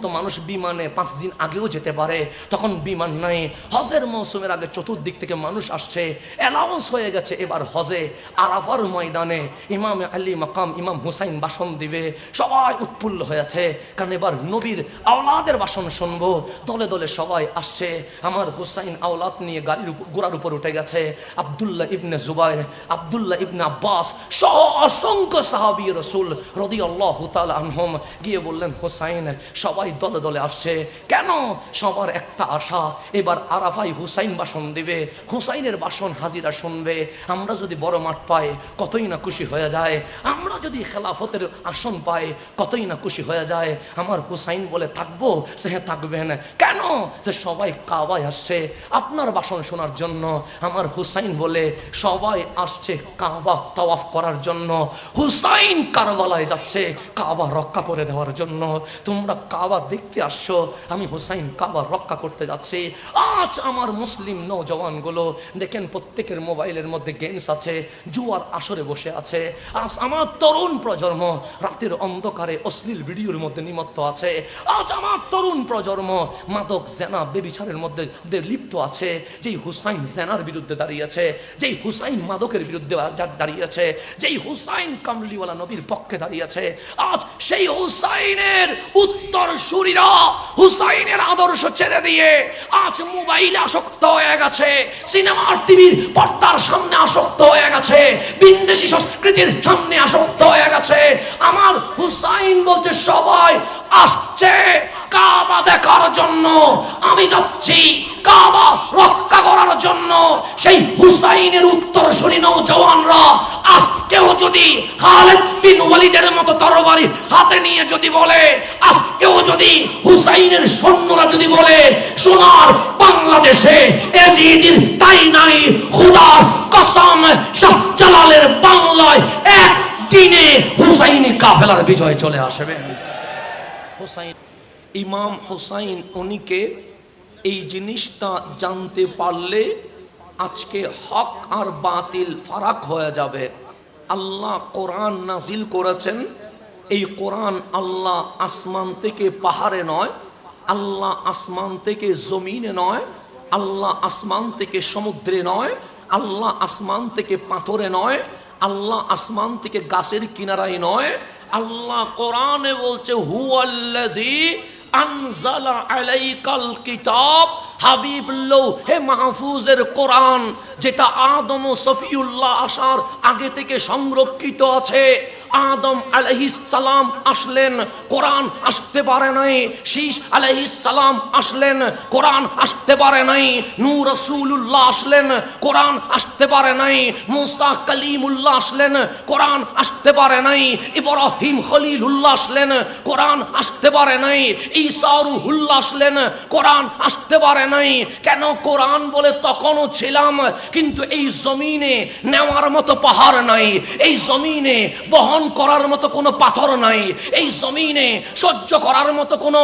তো মানুষ বিমানে 5 দিন আগেও যেতে পারে, তখন বিমান নাই। হজের মৌসুমের আগে চতুর্দিক থেকে মানুষ আসছে, অ্যানাউন্স হয়ে গেছে এবার হজে আরাফার ময়দানে ইমাম আলী মাকাম ইমাম হুসাইন ভাষণ দিবে। সবাই উৎফুল্ল হয়েছে, কারণ এবার নবীর আওলাদের ভাষণ শুনবো। দলে দলে সবাই আসছে। আমার হুসাইন আওলাদ নিয়ে গাড়ির ঘোড়ার উপর উঠে গেছে। আব্দুল্লাহ ইবনে জুবাইর, আব্দুল্লাহ ইবনে আব্বাস সহ অসংখ্য সাহাবী রাসূল রাদিয়াল্লাহু তাআলা আনহুম গিয়ে বললেন, হুসাইন। সবাই দলে দলে আসছে। কেন? সবার একটা আশা, এবার আরাফায় হুসাইন ভাষণ দিবে, হুসাইনের ভাষণ হাজিরা শুনবে। আমরা যদি বড় মাঠ পাই কতই না খুশি হয়ে যায়, আমরা যদি খেলাফতের আসন পাই কতই না খুশি হয়ে যায়। আমার হুসাইন বলে থাকবো, সে থাকবেন। কেন? যে সবাই কাবায় আসছে আপনার ভাষণ শোনার জন্য। আমার হুসাইন বলে সবাই আসছে কাবা তাওয়াফ করার জন্য, হুসাইন কারবালায় যাচ্ছে কাবা রক্ষা করে দেওয়ার জন্য। তোমরা কাবা দেখতে আসছো, আমি হুসাইন কাবা রক্ষা করতে যাচ্ছি। আজ আমার মুসলিম নওজওয়ানগুলো দেখেন, প্রত্যেকের মোবাইলের মধ্যে গেমস আছে, জুয়ার আসরে বসে আছে। আজ আমার তরুণ প্রজন্ম রাতের অন্ধকারে অশ্লীল ভিডিওর মধ্যে নিমত্ত আছে। আজ আমার তরুণ প্রজন্ম মাদক জেনা বেবিচারের মধ্যে লিপ্ত আছে। যেই হুসাইন জেনার বিরুদ্ধে দাঁড়িয়েছে, যেই হুসাইন মাদকের বিরুদ্ধে দাঁড়িয়েছে, যেই হুসাইন কামলিওয়ালা নবীর পক্ষে দাঁড়িয়েছে, আজ সেই হুসাইনের উত্তরসূরিরা হুসাইনের আদর্শ ছেড়ে দিয়ে আজ মোবাইলে আসক্ত হয়ে গেছে, সিনেমার টিভির পর্দার সামনে আসক্ত হয়ে গেছে, বিদেশি সংস্কৃতির সামনে আসক্ত হয়ে গেছে। আমার হুসাইন বলছে সবাই আসছে কাবা দেখার জন্য, আমি যাচ্ছি কাবা রক্ষা করার জন্য। সেই হুসাইনের উত্তরসূরি নওজওয়ানরা আজকেও যদি খালিদ বিন ওয়ালিদের মতো তরবারি হাতে নিয়ে যদি বলে, আজকেও যদি হুসাইনের সৈন্যরা যদি বলে, সোনার বাংলাদেশে এজিদির তাই নাই, খোদার কসম শাহজালালের বাংলায় একদিনে হুসাইনি কাফেলার বিজয় চলে আসবে। হুসাইন, ইমাম হুসাইন উনিকে এই জিনিসটা জানতে পারলে আজকে হক আর বাতিল ফারাক হয়ে যাবে। আল্লাহ কোরআন নাজিল করেছেন, এই কোরআন আল্লাহ আসমান থেকে পাহাড়ে নয়, আল্লাহ আসমান থেকে জমিনে নয়, আল্লাহ আসমান থেকে সমুদ্রে নয়, আল্লাহ আসমান থেকে পাথরে নয়, আল্লাহ আসমান থেকে গাছের কিনারায় নয়। আল্লাহ কোরআনে বলছে হুয়াল্লাযী আনজালা আলাইকাল কিতাব, হাবিব লৌহে মাহফুজের কোরআন, যেটা আদম ও সফিউল্লাহ আসার আগে থেকে সংরক্ষিত আছে। আদম আলাইহিস সালাম আসলেন, কোরআন আসতে পারে নাই। শীশ আলাইহিস সালাম আসলেন, কোরআন আসতে পারে নাই। নূহ রাসূলুল্লাহ আসলেন, কোরআন আসতে পারে নাই। মুসা কালিমুল্লাহ আসলেন, কোরআন আসতে পারে নাই। ইব্রাহিম খলিলুল্লাহ আসলেন, কোরআন আসতে পারে নাই। ঈসা রূহুল্লাহ আসলেন, কোরআন আসতে পারে নাই। কেন? কোরআন বলে তখনও ছিলাম, কিন্তু এই জমিনে নেওয়ার মতো পাহাড় নাই, এই জমিনে বহন করার মতো কোনো পাথর নাই, এই জমিনে সহ্য করার মতো কোনো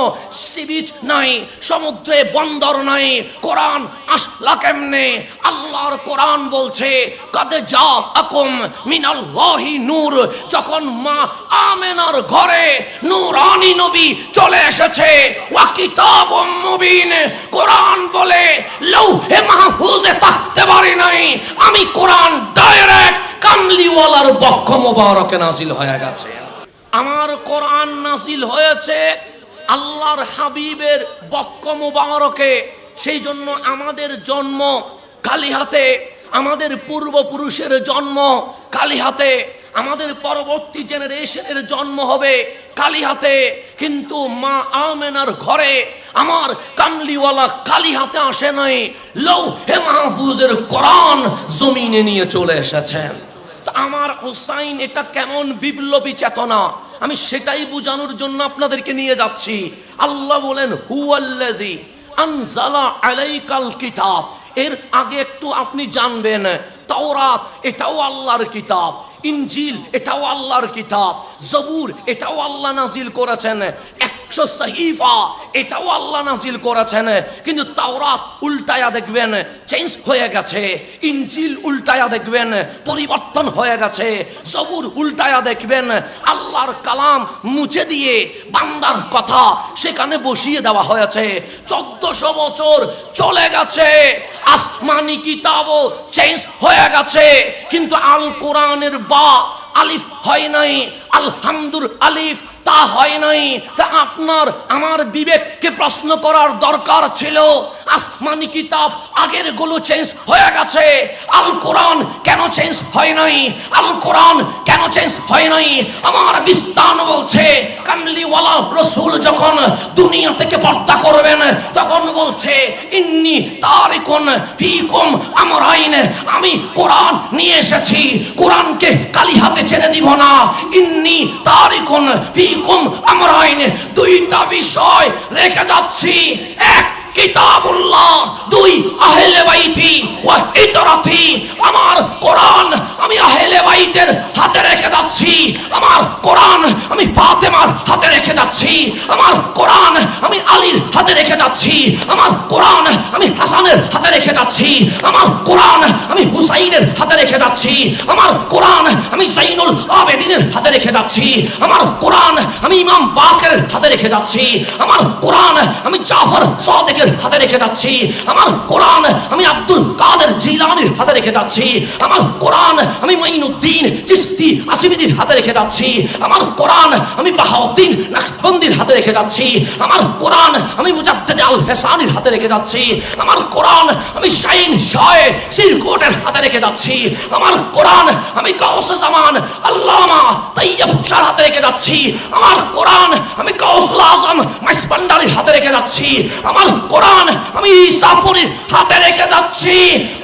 সি বিচ নাই, সমুদ্রে বন্দর নাই। কোরআন আসলা কেমনে? আল্লাহর কোরআন বলছে কাদ জাআকুম মিনাল্লাহি নূর, যখন মা আমেনার ঘরে নূরানী নবী চলে এসেছে। ওয়া কিতাবুম মুবিন, কোরআন বলে লৌহে মাহফুজে থাকতে পারি নাই, আমি কোরআন ডাইরেক্ট কামলিওয়ালার বক্ষ মোবারকে নাজিল হয়ে গেছে। আমার কোরআন নাজিল হয়েছে আল্লাহর হাবিবের বক্ষ মোবারকে। সেই জন্য আমাদের জন্ম খালি হাতে, আমাদের পূর্বপুরুষের জন্ম খালি হাতে, আমাদের পরবর্তী জেনারেশনের জন্ম হবে খালি হাতে। কিন্তু মা আমেনার ঘরে আমার কামলিওয়ালা খালি হাতে আসে নাই, লৌহে মাহফুজের কোরআন জমিনে নিয়ে চলে এসেছেন। আমার হুসাইন এটা কেমন বিপ্লবী চেতনা, আমি সেটাই বোঝানোর জন্য আপনাদেরকে নিয়ে যাচ্ছি। আল্লাহ বলেন হুয়াল্লাযী আনজালা আলাইকাল কিতাব। এর আগে একটু আপনি জানবেন, তাওরাত এটাও আল্লাহর কিতাব, ইনজিল এটাও আল্লাহর কিতাব, জবুর এটাও আল্লাহ নাজিল করেছেন, 100 সহিফা এটাও আল্লাহ নাজিল করেছেন। কিন্তু তাওরাত উল্টায়া দেখবেন চেঞ্জ হয়ে গেছে, ইনজিল উল্টায়া দেখবেন পরিবর্তন হয়ে গেছে, জবুর উল্টায়া দেখবেন আল্লাহর কালাম মুছে দিয়ে বান্দার কথা সেখানে বসিয়ে দেওয়া হয়েছে। 1400 বছর চলে গেছে, আসমানি কিতাবও চেঞ্জ হয়ে গেছে, কিন্তু আল কোরআনের বা আলিফ হয় নাই, আলহামদুল আলিফ তা হয় নাই। তা আপনার আমার বিবেককে প্রশ্ন করার দরকার ছিল, আসমানি কিতাব আগের গুলো চেঞ্জ হয়ে গেছে, আল কোরআন কেন চেঞ্জ হয় নাই? আল কোরআন কেন চেঞ্জ হয় নাই? আমার বিস্তান বলছে কামলিওয়ালা রসুল যখন দুনিয়া থেকে পর্দা করবেন তখন বলছে ইন্নি তারিকুন ফিকুম আমরাইন, আমি কোরআন নিয়ে এসেছি, কোরআনকে কালি হাতে ছেড়ে দিব না। ইন্নি তারিকুন ফিকুম আমরাইন, দুইটা বিষয় রেখে যাচ্ছি, এক কিতাবুল্লাহ, দুই আহলে বাইতি ওয়া ইতরাতি। আমার কোরআন আমি আহলে বাইতের হাতে রেখে যাচ্ছি, আমার কোরআন আমি ফাতেমার হাতে রেখে যাচ্ছি, আমার কোরআন আমি আলীর হাতে রেখে যাচ্ছি, আমার কোরআন আমি হাসানের হাতে রেখে যাচ্ছি, আমার কোরআন আমি হুসাইনের হাতে রেখে যাচ্ছি, আমার কোরআন আমি জাইনুল আবেদিনের হাতে রেখে যাচ্ছি, আমার কোরআন আমি ইমাম বাকের হাতে রেখে যাচ্ছি, আমার কোরআন আমি জাফর সাদিকের হাতে রেখে যাচ্ছি, আমার কোরআন আমি আব্দুল কাদের জিলানীর হাতে রেখে যাচ্ছি, আমার কোরআন আমি মাইনুদ্দিন চিশতি আসিফির হাতে রেখে যাচ্ছি, আমার কোরআন আমি বাহাউদ্দিন নকশবন্দির হাতে রেখে যাচ্ছি, আমার কোরআন আমি মুজাদ্দিদ আল ফেসানির হাতে রেখে যাচ্ছি, আমার কোরআন আমি শাইন শায়ে সিরকোটের হাতে রেখে যাচ্ছি, আমার কোরআন আমি গাউসে জামান আল্লামা তাইয়্যিব শাহর হাতে রেখে যাচ্ছি, আমার কোরআন আমি গাউসুল আজম মাইসবান্ডারির হাতে রেখে যাচ্ছি, আমার কোরআন আমি ঈসাপুরীর হাতে রেখে যাচ্ছি।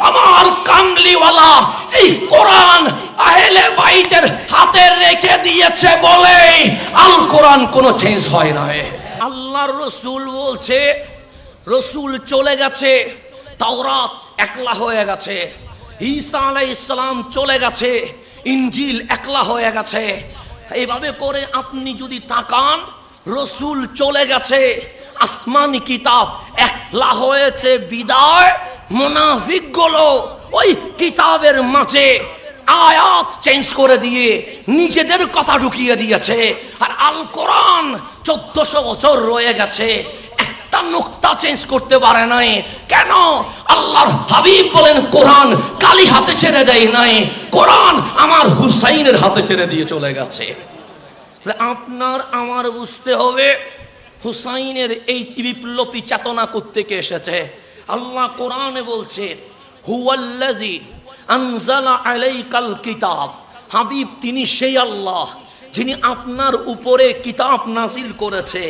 আমার কামলিওয়ালা এই কোরআন আহলে বাইতের হাতে রেখে দিয়েছে বলে আল কোরআন কোনো চেঞ্জ হয় না। আল্লাহর রাসূল বলছে রাসূল চলে গেছে, তাওরাত একলা হয়ে গেছে, ঈসা আলাইহিস সালাম চলে গেছে, ইনজিল একলা হয়ে গেছে। এইভাবে করে আপনি যদি তাকান, রাসূল চলে গেছে, আসমানি কিতাব একলা হয়েছে, বিদায় মুনাফিকগুলো ওই কিতাবের মাঝে আয়াত চেঞ্জ করে দিয়ে নিজেদের কথা ঢুকিয়ে দিয়েছে। আর আল কোরআন 1400 বছর রয়ে গেছে, একটা নুকতা চেঞ্জ করতে পারে নাই। কেন? আল্লাহর হাবিব বলেন কোরআন কালি হাতে ছেড়ে দেয় নাই, কোরআন আমার হুসাইনের হাতে ছেড়ে দিয়ে চলে গেছে। আপনার আমার বুঝতে হবে হুসাইনের এই বিপ্লবী চেতনা কোত্থেকে এসেছে। আল্লাহ কোরআনে বলছে হুয়াল্লাযী আনজালা আলাইকাল কিতাব, হাবিব তিনি সেই আল্লাহ যিনি আপনার উপরে কিতাব নাজিল করেছে,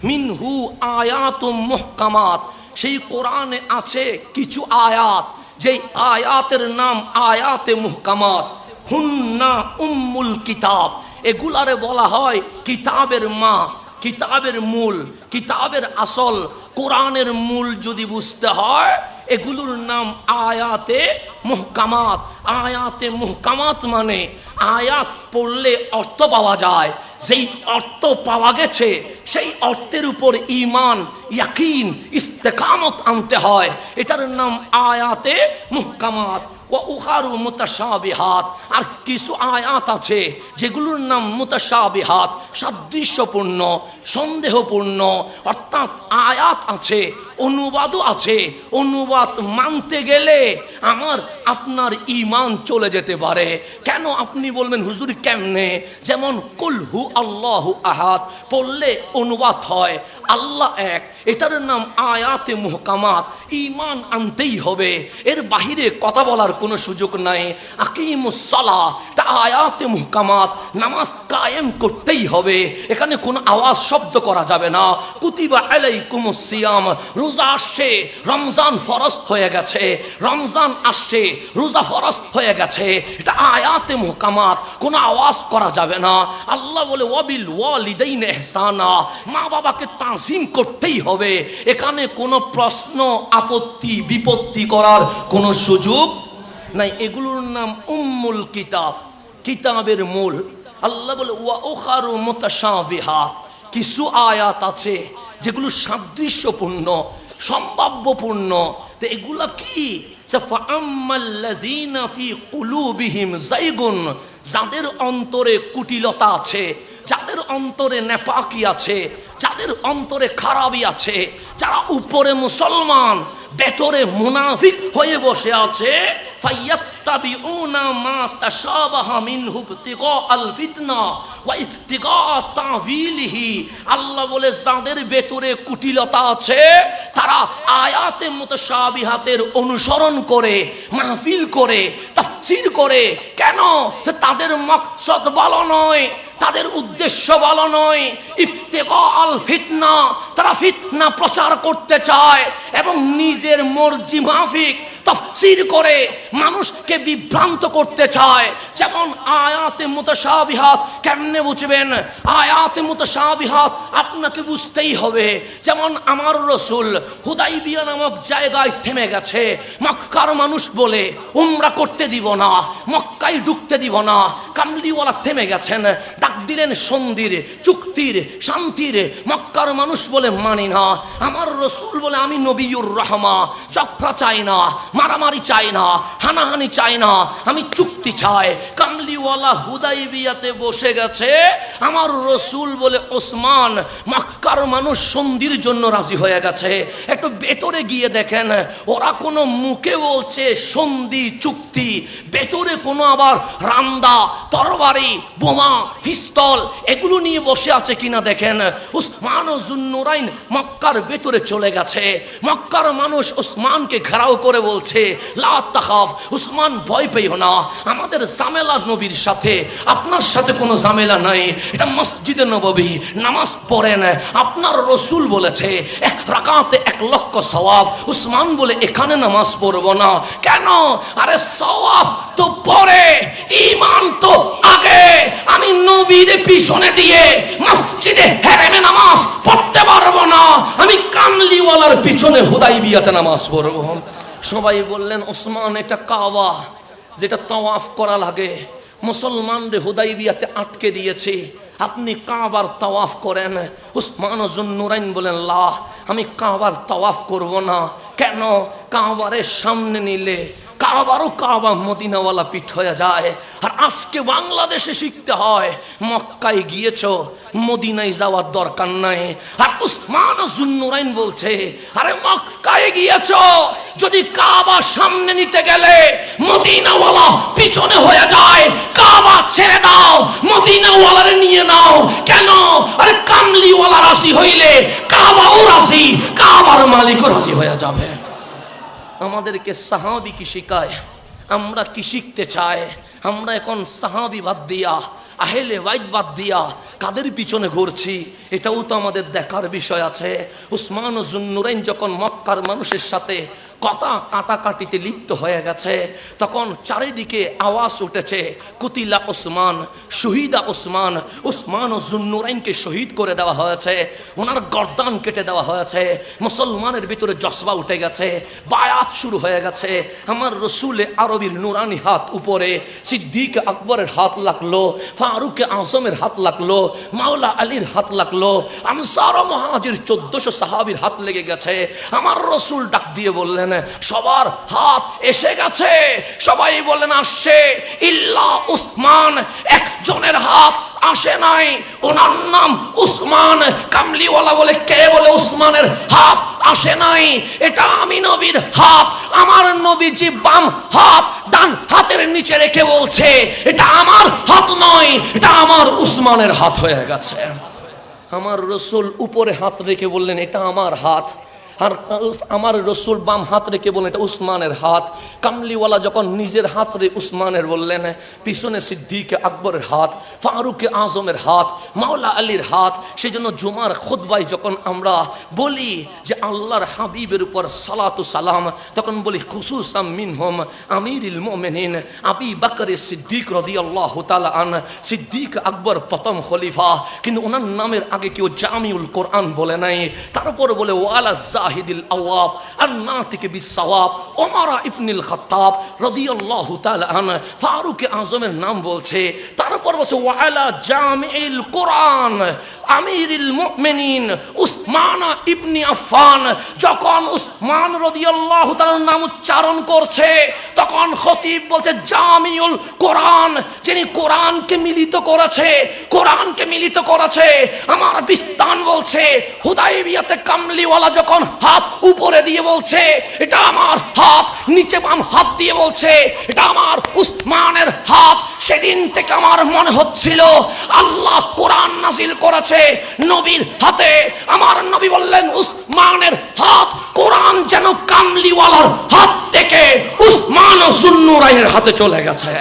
মিনহু আয়াতুম মুহকামাত, সেই কোরআনে আছে কিছু আয়াত, যেই আয়াতের নাম আয়াতে মুহকামাত, হুন্না উম্মুল কিতাব, এগুলারে বলা হয় কিতাবের মা, কিতাবের মূল, কিতাবের আসল। কোরআনের মূল যদি বুঝতে হয় এগুলোর নাম আয়াতে মুহকামাত। আয়াতে মুহকামাত মানে আয়াত পড়লে অর্থ পাওয়া যায়, যেই অর্থ পাওয়া গেছে সেই অর্থের উপর ঈমান, ইয়াকিন, ইস্তেকামত আনতে হয়, এটার নাম আয়াতে মুহকামাত। ও উখারু মুতাশাবিহাত, আর কিছু আয়াত আছে যেগুলোর নাম মুতাশাবিহাত, সাদৃশ্যপূর্ণ, সন্দেহপূর্ণ, অর্থাৎ আয়াত আছে অনুবাদও আছে, অনুবাদ মানতে গেলে আমার আপনার ঈমান চলে যেতে পারে। কেন আপনি বলবেন হুজুর কেমনে? যেমন কুল হু আল্লাহু আহাদ পড়লে অনুবাদ হয় আল্লাহ এক, এটার নাম আয়াতে মুহকামাত, ঈমান আনতেই হবে, এর বাহিরে কথা বলার কোনো সুযোগ নাই। আকিমুস সালাহ, তা আয়াতে মুহকামাত, নামাজ কায়েম করতেই হবে, এখানে কোনো আওয়াজ শব্দ করা যাবে না। কুতিবা আলাইকুমুস সিয়াম, রোজা আসছে, রমজান ফরজ হয়ে গেছে, রমজান আসছে, রোজা ফরজ হয়ে গেছে, এটা আয়াতে মুহকামাত, কোনো আওয়াজ করা যাবে না। আল্লাহ বলে ওয়াবিল ওয়ালিদাইনি ইহসানা, মা বাবাকে তাজিম করতেই হবে, এখানে কোনো প্রশ্ন আপত্তি বিপত্তি করার কোনো সুযোগ নাই। এগুলোর নাম উম্মুল কিতাব, কিতাবের মূল। আল্লাহ বলে ওয়া উখারু মুতাশাবিহাত, কিছু আয়াত আছে যেগুলো সাদৃশ্যপূর্ণ, সম্ভাব্যপূর্ণ। তো এগুলা কি? ফাআম্মাল্লাযীনা ফী কুলুবিহিম যায়গুন, যাদের অন্তরে কুটিলতা আছে, যাদের অন্তরে নেপাকি আছে, যাদের অন্তরে খারাপি আছে, যারা উপরে মুসলমান ভেতরে মুনাফিক হয়ে বসে আছে, ফায়াত্তাবিউনা মা তাশাবাহা মিনহু ইবতিগাআল ফিতনা ওয়া ইবতিগা তা'ওয়িলিহি। আল্লাহ বলে যাদের ভেতরে কুটিলতা আছে তারা আয়াতে মুতাশাবিহাতের অনুসরণ করে, মাহফিল করে, তাফসীর করে। কেন? তাদের মাকসাদ ভালো নয়, তাদের উদ্দেশ্য ভালো নয়। ইবতিগাআল ফিতনা, তারা ফিতনা প্রচার করতে চায় এবং নিজের মর্জি মাফিক তাফসীর করে মানুষকে বিভ্রান্ত করতে চায়। যেমন আয়াতে মুতাশাবিহাত কেমনে বুঝবেন? আয়াতে মুতাশাবিহাত আপনাকে বুঝতেই হবে। যেমন আমার রাসূল হুদাইবিয়া নামক জায়গায় থেমে গেছে, মক্কার মানুষ বলে উমরা করতে দিব না, মক্কায় ঢুকতে দিব না। কামলিওয়ালা থেমে গেছেন, ডাক দিলেন সন্ধির, চুক্তির, শান্তির। মক্কার মানুষ বলে মানি না। আমার রাসূল বলে আমি নবিয়ুর রহমা, চক্রা চাই না, মারামারি চাই না, হানাহানি চাই না, আমি চুক্তি চাই। কামলিওয়ালা হুদাইবিয়াতে বসে গেছে। আমার রাসূল বলে ওসমান, মক্কার মানুষ সন্ধির জন্য রাজি হয়ে গেছে। একটু ভেতরে গিয়ে দেখেন, ওরা কোনো মুখে বলছে সন্ধি চুক্তি, ভেতরে কোনো আবার রান্দা, তরবারি, বোমা, পিস্তল এগুলো নিয়ে বসে আছে কিনা দেখেন। উসমান ও যুন্নুরাইন মক্কার ভেতরে চলে গেছে। মক্কার মানুষ উসমানকে ঘেরাও করে বলছে, লা তাখাফ, উসমান ভয় পেও না, আমাদের ঝামেলা নবীর সাথে, আপনার সাথে কোনো ঝামেলা নাই। এটা মসজিদে নববী, নামাজ পড়েন। আপনার রাসূল বলেছে 1 রাকাতে 1 লক্ষ সওয়াব। উসমান বলে এখানে নামাজ পড়বো না। কেন? আরে সওয়াব তো পরে, ঈমান তো আগে। আমি নবীর পিছনে দিয়ে মসজিদে হেরেমে নামাজ পড়তে পারবো না, আমি কামলিওয়ালার পিছনে হুদাইবিয়াতে নামাজ পড়বো। সবাই বললেন, ওসমান এটা কাবা, যেটা তাওয়াফ করা লাগে, মুসলমানদের হুদাইবিয়াতে আটকে দিয়েছে, আপনি কাবার তাওয়াফ করেন। উসমান ও যুন্নুরাইন বলেন, লা, আমি কাবার তাওয়াফ করব না। কেন? কাবারের সামনে নিলে কাবারও কাবা মদিনাওয়ালা পিঠ হয়ে যায়। আর আজকে বাংলাদেশে শিখতে হয়, মক্কায় গিয়েছ, মদিনায় যাওয়ার দরকার নাই। আর উসমান ও যুন্নুরাইন বলছে, আরে মক্কায় গিয়েছ, যদি কাবা সামনে নিতে গেলে মদিনাওয়ালা পিছনে হয়ে যায়, কাবা ছেড়ে দাও, মদিনাওয়ালারে নিয়ে নাও। কেন? আরে কামলিওয়ালা রাজি হইলে কাবাও রাজি, কাবার মালিকও রাজি হয়ে যাবে। আমাদেরকে সাহাবী কি শিখায়, আমরা কি শিখতে চাই? আমরা এখন সাহাবী বাদ দিয়া, আহলে বাইত বাদ দিয়া কাদের পিছনে ঘুরছি? এটাও তো আমাদের দেখার বিষয় আছে। উসমান ও যুন্নুরাইন যখন মক্কার মানুষের সাথে কথা কাটাকাটিতে লিপ্ত হয়ে গেছে, তখন চারিদিকে আওয়াজ উঠেছে, কুতিলা ওসমান, শহীদা ওসমান। উসমান ও যুন্নুরাইনকে শহীদ করে দেওয়া হয়েছে, ওনার গর্দান কেটে দেওয়া হয়েছে। মুসলমানের ভিতরে জজবা উঠে গেছে, বায়াত শুরু হয়ে গেছে। আমার রসুলে আরবির নুরানি হাত উপরে, সিদ্দিক আকবরের হাত লাগলো, ফারুক আজমের হাত লাগলো, মাওলা আলীর হাত লাগলো, আনসার ও মুহাজির 1400 সাহাবীর হাত লেগে গেছে। আমার রসুল ডাক দিয়ে বললেন, সবার হাত এসে গেছে। সবাই বলেন আসছে, ইল্লা উসমান, একজনের হাত আসে নাই, ওনার নাম উসমান। কামলিওয়ালা বলে, কে বলে উসমানের হাত আসে নাই? এটা আমি নবীর হাত, আমার নবীজি বাম হাত ডান হাতের নিচে রেখে বলছে, এটা আমার হাত নয়, এটা আমার উসমানের হাত হয়ে গেছে। আমার রসুল উপরে হাত রেখে বললেন, এটা আমার হাত। আর আমার রসুল বাম হাত রেখে বললেন, এটা উসমানের হাত। কামলিওয়ালা যখন নিজের হাত রে উসমানের বললেন, পিছনে সিদ্দিক আকবরের হাত, ফারুক আজমের হাত, মাওলা আলীর হাত। সেই জন্য জুমার খুতবায় যখন আমরা বলি যে আল্লাহর হাবিবের উপর সালাতু সালাম, তখন বলি খুসুসাম মিনহুম আমিরুল মুমিনিন আবু বকর সিদ্দিক রাদিয়াল্লাহু তাআলা আন। সিদ্দিক আকবর প্রথম খলিফা, কিন্তু ওনার নামের আগে কেউ জামিউল কোরআন বলে নাই। তারপর বলে ওয়ালা জাহিদিল আওয়াব আন-নাতিক বিস-সাওয়াব ওমর ইবনুল খাত্তাব রাদিয়াল্লাহু তাআলা আনহু ফারুক আযমের নাম বলছে। তারপর বলছে ওয়া আলা জামিউল কোরআন আমিরুল মুমিনিন উসমান ইবনে আফফান। যখন উসমান রাদিয়াল্লাহু তাআলার নাম উচ্চারণ করছে তখন খতিব বলছে জামিউল কোরআন, যিনি কোরআনকে মিলিত করেছে, কোরআনকে মিলিত করেছে। আমার বিস্তান বলছে হুদাইবিয়াতে কামলিওয়ালা যখন হাত উপরে দিয়ে বলছে এটা আমার হাত, নিচে বাম হাত দিয়ে বলছে এটা আমার উসমানের হাত, সেদিন থেকে আমার মনে হচ্ছিল আল্লাহ কোরআন নাজিল করেছে নবীর হাতে। আমার নবী বললেন উসমানের হাত, কোরআন যেন কামলিওয়ালার হাত থেকে উসমান যুন্নুরাইনের হাতে চলে গেছে।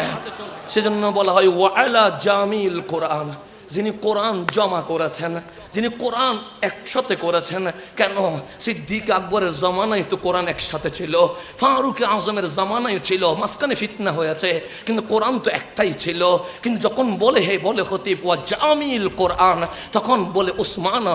সেজন্য বলা হয় ওয়া আলা জামিল কোরআন, যিনি কোরআন জমা করেছেন, যিনি কোরআন একসাথে করেছেন। কেন? সিদ্দিক আকবরের জামানায় তো কোরআন একসাথে ছিল, ফারুক আজমের জামানায় ছিল, মাঝখানে ফিতনা হয়েছে, কিন্তু কোরআন তো একটাই ছিল। কিন্তু যখন বলে খতিব ওয়া জামিল কোরআন, তখন বলে উসমান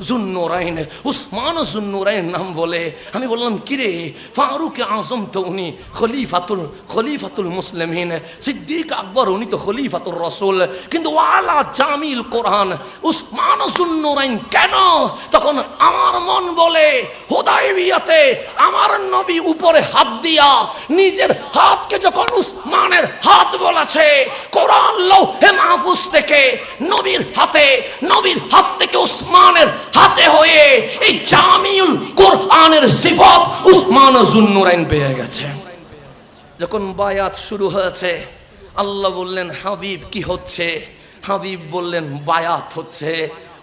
যুন্নুরাইন, উসমান যুন্নুরাইন নাম বলে। আমি বললাম কিরে, ফারুক আজম তো উনি খলিফাতুল মুসলিমিন, সিদ্দিক আকবর উনি তো খলিফাতুর রাসূল, কিন্তু ওয়ালা জামিল কোরআন উসমান যুন্নুরাইন কেন? তখন আমার মন বলে হুদাইবিয়াতে আমার নবী উপরে হাত দিয়া নিজের হাতকে যখন উসমানের হাত বলেছে, কোরআন লৌহে মাহফুজ থেকে নবীর হাত থেকে উসমানের হাতে হয়ে এই জামিউল কোরআনের সিফাত উসমান যুন্নুরাইন পেয়ে গেছে। যখন বায়াত শুরু হয়েছে আল্লাহ বললেন হাবিব কি হচ্ছে? হাবিব বললেন বায়াত হচ্ছে।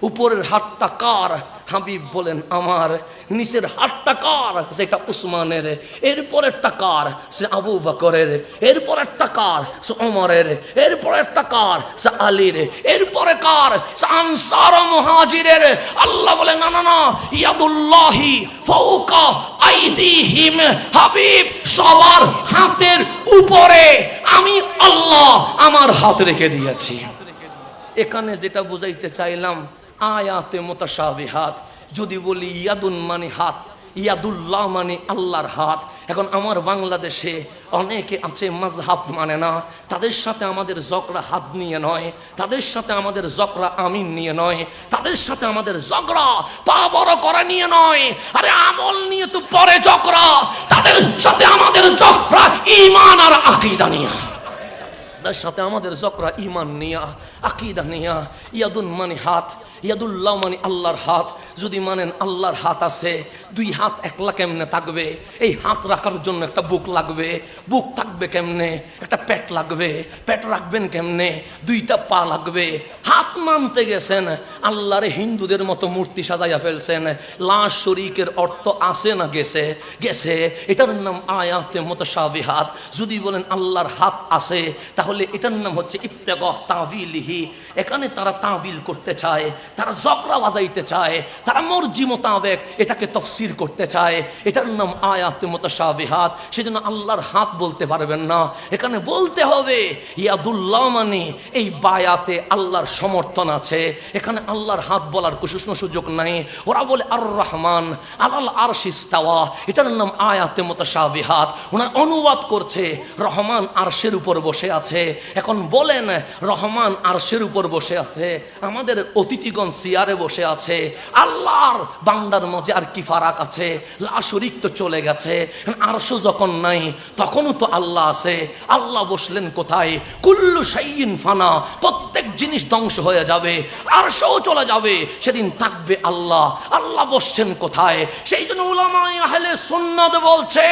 উপরের হাতটা কার? হাবিব বলেন আমার। নিচের হাতটা কার? সেটা উসমানের। এরপরেরটা কার? সে আবু বকরের। এরপরেরটা কার? সে ওমরের। এরপরেরটা কার? সে আলীর। এরপরে কার? সে আনসার ও মুহাজিরের। আল্লাহ বলে না না না, ইয়াদুল্লাহি ফাওকা আইদিহিম। হাবিব সবার হাতের উপরে আমি আল্লাহ আমার হাত রেখে দিয়েছি। এখানে যেটা বুঝাইতে চাইলাম আয়াতে মুতাশাবিহাত। যদি বলি ইয়াদুন মানে হাত, ইয়াদুল্লাহ মানে আল্লাহর হাত। এখন আমার বাংলাদেশে অনেকে আছে মাযহাব মানে না, তাদের সাথে আমাদের ঝগড়া হাত নিয়ে নয়, তাদের সাথে আমাদের ঝগড়া আমিন নিয়ে নয়, তাদের সাথে আমাদের ঝগড়া পা বড় করা নিয়ে নয়, আরে আমল নিয়ে তো পরে ঝগড়া। তাদের সাথে আমাদের ঝগড়া ঈমান আর আকীদা নিয়ে, তার সাথে আমাদের ঝগড়া ঈমান নিয়া, আকীদা নিয়া। ইয়াদুন মানে হাত, ইয়াদুল্লাহ মানে আল্লাহর হাত। যদি মানেন আল্লাহর হাত আছে, দুই হাত একলা কেমনে থাকবে? এই হাত রাখার জন্য একটা বুক লাগবে, বুক থাকবে কেমনে? একটা পেট লাগবে, পেট রাখবেন কেমনে? দুইটা পা লাগবে। হাত মানতে গেছেন, আল্লাহরে হিন্দুদের মতো মূর্তি সাজাইয়া ফেলছেন। লাশ শরীকের অর্থ আছে না গেছে? গেছে। এটার নাম আয়াতে মুতাশাবিহাত। যদি বলেন আল্লাহর হাত আছে, তাহলে এটার নাম হচ্ছে ইবতিগাহ তাবিলিহি। এখানে তারা তাবিল করতে চায়, তারা ঝগড়া বাজাইতে চায়, তারা মর্জি মোতাবেক এটাকে তাফসীর করতে চায়। এটার নাম আয়াতে মুতাশাবিহাত। সেজন্য আল্লাহর হাত বলতে পারবেন না, এখানে বলতে হবে ইয়াদুল্লাহ মানে এই বায়াতে আল্লাহর সমর্থন আছে। এখানে আল্লাহর হাত বলার কোনো সুযোগ নাই। ওরা বলে আর রহমান আলাল আরশি ইস্তাওয়া, এটার নাম আয়াতে মুতাশাবিহাত। ওনার অনুবাদ করছে রহমান আরশের উপর বসে আছে। এখন বলেন রহমান আরশের উপর বসে আছে, আমাদের অতিথিগণ চেয়ারে বসে আছে, আল্লাহর বান্দার মাঝে আর কি ফারাক আছে? লা শরীক তো চলে গেছে, আরশ যখন নাই তখনও তো আল্লাহ আছে। আল্লাহ বসলেন কোথায়? কুল্লু শাইইন ফানা, প্রত্যেক জিনিস ধ্বংস হয়ে যাবে, আরশও চলে যাবে, সেদিন থাকবে আল্লাহ। আল্লাহ বসছেন কোথায়? সেই জন্য উলামায়ে আহলে সুন্নাত বলছে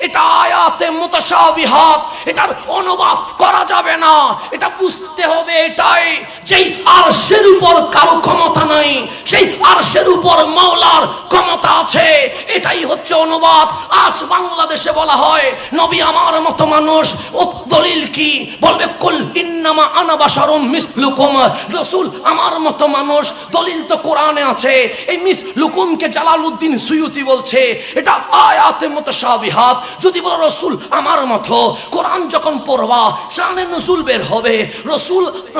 এটা আয়াতে মুতাশাবিহাত, এটার অনুবাদ করা যাবে না। এটা বুঝতে হবে এটাই, যেই আরশের উপর কারো ক্ষমতা নাই, সেই আরশের উপর মাওলার ক্ষমতা আছে। এটাই হচ্ছে অনুবাদ। আজ বাংলাদেশে বলা হয় নবী আমার মতো মানুষ, ও দলিল কি? বলবে কুল ইন্নামা আনা বাশারুম মিসলুকুম, রাসূল আমার মতো মানুষ। দলিল তো কোরআনে আছে। এই মিসলুকুমকে জালালউদ্দিন সুয়ুতি বলছে এটা আয়াতে মুতাশাবিহাত। যদি বলো রাসূল আমার মতো, কোরআন যখন পড়বা শানে নুজুল বের হবে।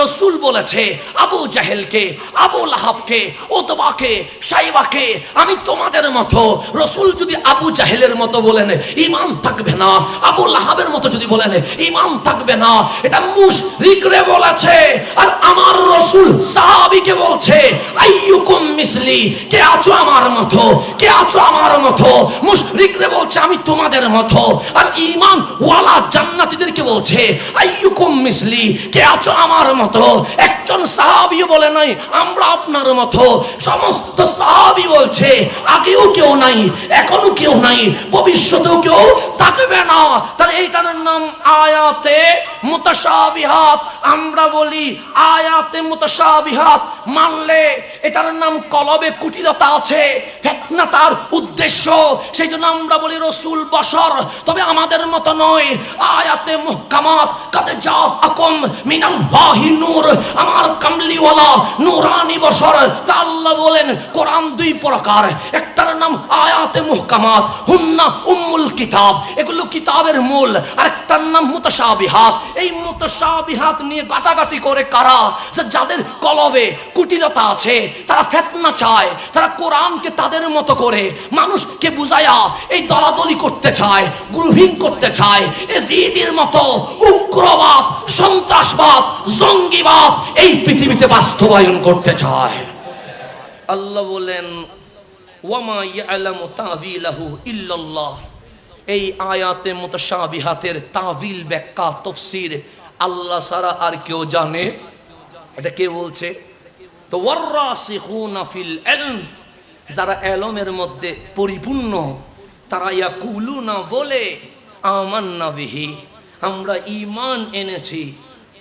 রাসূল বলেছে আবু জাহেলকে, আবু লাহাবকে, উতবাকে, সাইবাকে আমি তোমাদের মতো। রসুল যদি আবু জাহেলের মতো বলেন ঈমান থাকবে না, আবু লাহাবের মতো যদি বলেন ঈমান থাকবে না, এটা মুশরিকরে বলেছে। আর আমার রসুল সাহাবীকে বলছে আইয়ুকুম মিসলি, কে আছো আমার মতো, কে আছো আমার মতো। মুশরিকরে বলছে আমি তোমাদের মতো। আর ঈমান ওয়ালা জান্নাতীদেরকে বলছে আইয়ুকুম মিসলি, কে আছো আমার মতো। একজন সাহাবীও বলে নাই আমরা আপনার মতো। সমস্ত সাহাবী বলছে আগেও কেউ নাই, এখনো কেউ নাই, ভবিষ্যতেও কেউ থাকবে না। তাহলে এইটার নাম আয়াতে মুতাশাবিহাত। আমরা বলি আয়াতে মুতাশাবিহাত মানলে এটার নাম কলবে কুটিলতা আছে, ফিতনা তার উদ্দেশ্য। সেই জন্য আমরা বলি রসুল বশর, তবে আমাদের মতো নয়। আয়াতে মুহকামাত কাদ জাআকুম মিনাল্লাহি নূর, আমার কামলিওয়ালা নূরানি বশর। তা আল্লাহ বলেন কোরআন দুই প্রকার, একটার নাম আয়াতে মুহকামাত, হুন্না উম্মুল কিতাব, এগুলো কিতাবের মূল। আর একটার নাম মুতাশাবিহাত। এই মুতাশাবিহাত নিয়ে গাটাগাটি করে কারা? যাদের কলবে কুটিলতা আছে, তারা ফিতনা চায়, তারা কোরআনকে তাদের মতো করে মানুষকে বুঝায়া এই দলাদলি করতে চায়, গ্রুপিং করতে চায়, এজিদের মতো উগ্রবাদ, সন্ত্রাসবাদ, জঙ্গিবাদ এই পৃথিবীতে বাস্তবায়ন করতে চায়। আল্লাহ বলেন ওয়ামা ইয়ালামু তাভিলাহু ইল্লাল্লাহ। এই আয়াতে মুতাশাবিহাতের তাবিল, ব্যাখ্যা, তাফসীর আল্লাহ ছাড়া আর কেউ জানে? এটা কে বলছে? তো ওয়াররাসিখুনা ফিল ইলম, যারা ইলমের মধ্যে পরিপূর্ণ, তারা ইয়াকুলুনা বলে আমান্না বিহি, আমরা ঈমান এনেছি,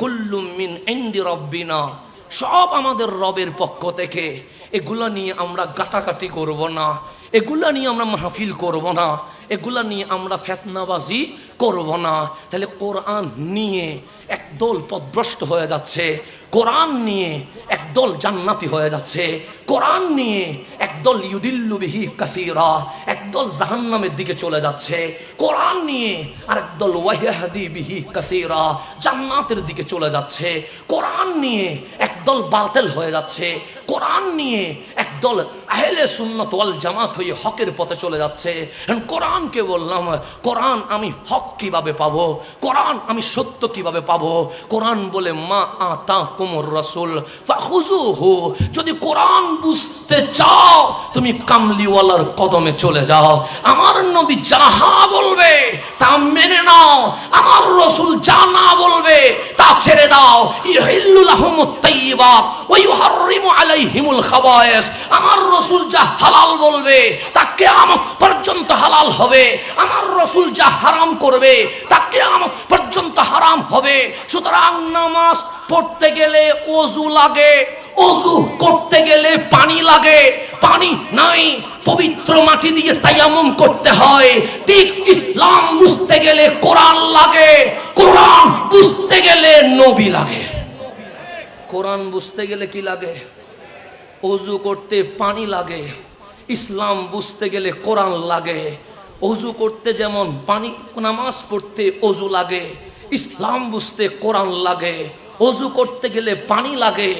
কুল্লুম মিন ইনদি রাব্বিনা, সব আমাদের রবের পক্ষ থেকে। এগুলা নিয়ে আমরা গাটাগাটি করব না, এগুলা নিয়ে আমরা মাহফিল করব না, এগুলা নিয়ে আমরা ফিতনাবাজি করব না। তাহলে কোরআন নিয়ে একদল পথভ্রষ্ট হয়ে যাচ্ছে, কোরআন নিয়ে একদল জান্নাতি হয়ে যাচ্ছে, কোরআন নিয়ে একদল ইউদিল্লু বিহি কাসীরা, একদল জাহান্নামের দিকে চলে যাচ্ছে, কোরআন নিয়ে আরেকদল ওয়াহদি বিহি কাসীরা, জান্নাতের দিকে চলে যাচ্ছে, কোরআন নিয়ে একদল বাতিল হয়ে যাচ্ছে, কোরআন নিয়ে একদল আহলে সুন্নাত ওয়াল জামাত হয়ে হকের পথে চলে যাচ্ছে। কোরআনকে বললাম কোরআন আমি হক কিভাবে পাবো, কোরআন আমি সত্য কিভাবে পাবো? কোরআন বলে মা আতাকুমুর রাসূল ফাখুযুহু, যদি কোরআন বুঝতে চাও তুমি কামলিওয়ালার কদমে চলে যাও। আমার নবী যাহা বলবে তা মেনে নাও, আমার রাসূল যা না বলবে তা ছেড়ে দাও। ইউহিল্লু লাহুমুত তাইয়্যিবাত ওয়া ইউহাররিমু আলাইহিমুল খাবায়েস, আমার রাসূল যা হালাল বলবে তা কিয়ামত পর্যন্ত হালাল হবে, আমার রাসূল যা হারাম করবে তা কিয়ামত পর্যন্ত হারাম হবে। সুতরাং নামাজ পড়তে গেলে ওযু লাগে, ওযু করতে গেলে পানি লাগে, পানি নাই পবিত্র মাটি দিয়ে তায়াম্মুম করতে হয়। ঠিক ইসলাম বুঝতে গেলে কোরআন লাগে, কোরআন বুঝতে গেলে নবী লাগে। কোরআন বুঝতে গেলে কি লাগে? ওযু করতে পানি লাগে, ইসলাম বুঝতে গেলে কোরআন লাগে। ওযু করতে যেমন পানি, নামাজ পড়তে ওযু লাগে, ইসলাম বুঝতে কোরআন লাগে। ওযু করতে গেলে পানি লাগে,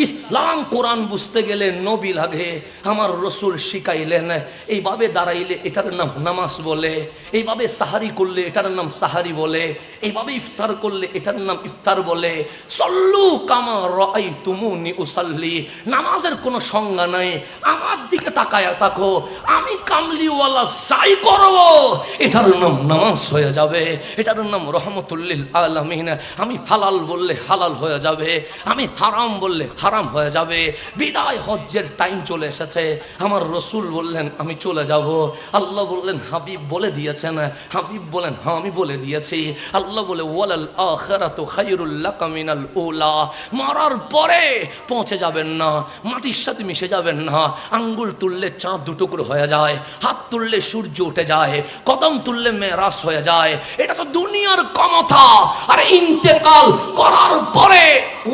ইসলাম কোরআন বুঝতে গেলে নবী লাগে। আমার রসুল শিখাইলেন এইভাবে দাঁড়াইলে এটার নাম নামাজ বলে, এইভাবে সাহারি করলে এটার নাম সাহারি বলে, এইভাবে ইফতার করলে এটার নাম ইফতার বলে। সল্লু কামা রাআইতুমুনি উসাল্লি, নামাজের কোনো সংজ্ঞা নাই। আমার দিকে তাকায়া থাকো, আমি কামলিওয়ালা যাই করব এটার নাম নামাজ হয়ে যাবে, এটার নাম রহমতুল লিল আলামিন। আমি হালাল বললে হালাল হয়ে যাবে, আমি হারাম বললে হারাম হয়ে যাবে। বিদায় হজ্জের টাইম চলে এসেছে, আমার রসুল বললেন আমি চলে যাব। আল্লাহ বললেন হাবিব বলে দিয়েছেন, হাবিব বলেন হ্যাঁ আমি বলে দিয়েছি। আল্লাহ বলে ওয়ালাল আখিরাতু খায়রুল লাকা মিনাল উলা, মরার পরে পৌঁছে যাবেন না, মাটির সাথে মিশে যাবেন না। আঙ্গুল তুললে চাঁদ দুটুকরো হয়ে যায়, হাত তুললে সূর্য উঠে যায়, কদম তুললে মেরাজ হয়ে যায়। এটা তো দুনিয়ার ক্ষমতা। আর ইন্তেকাল করার পরে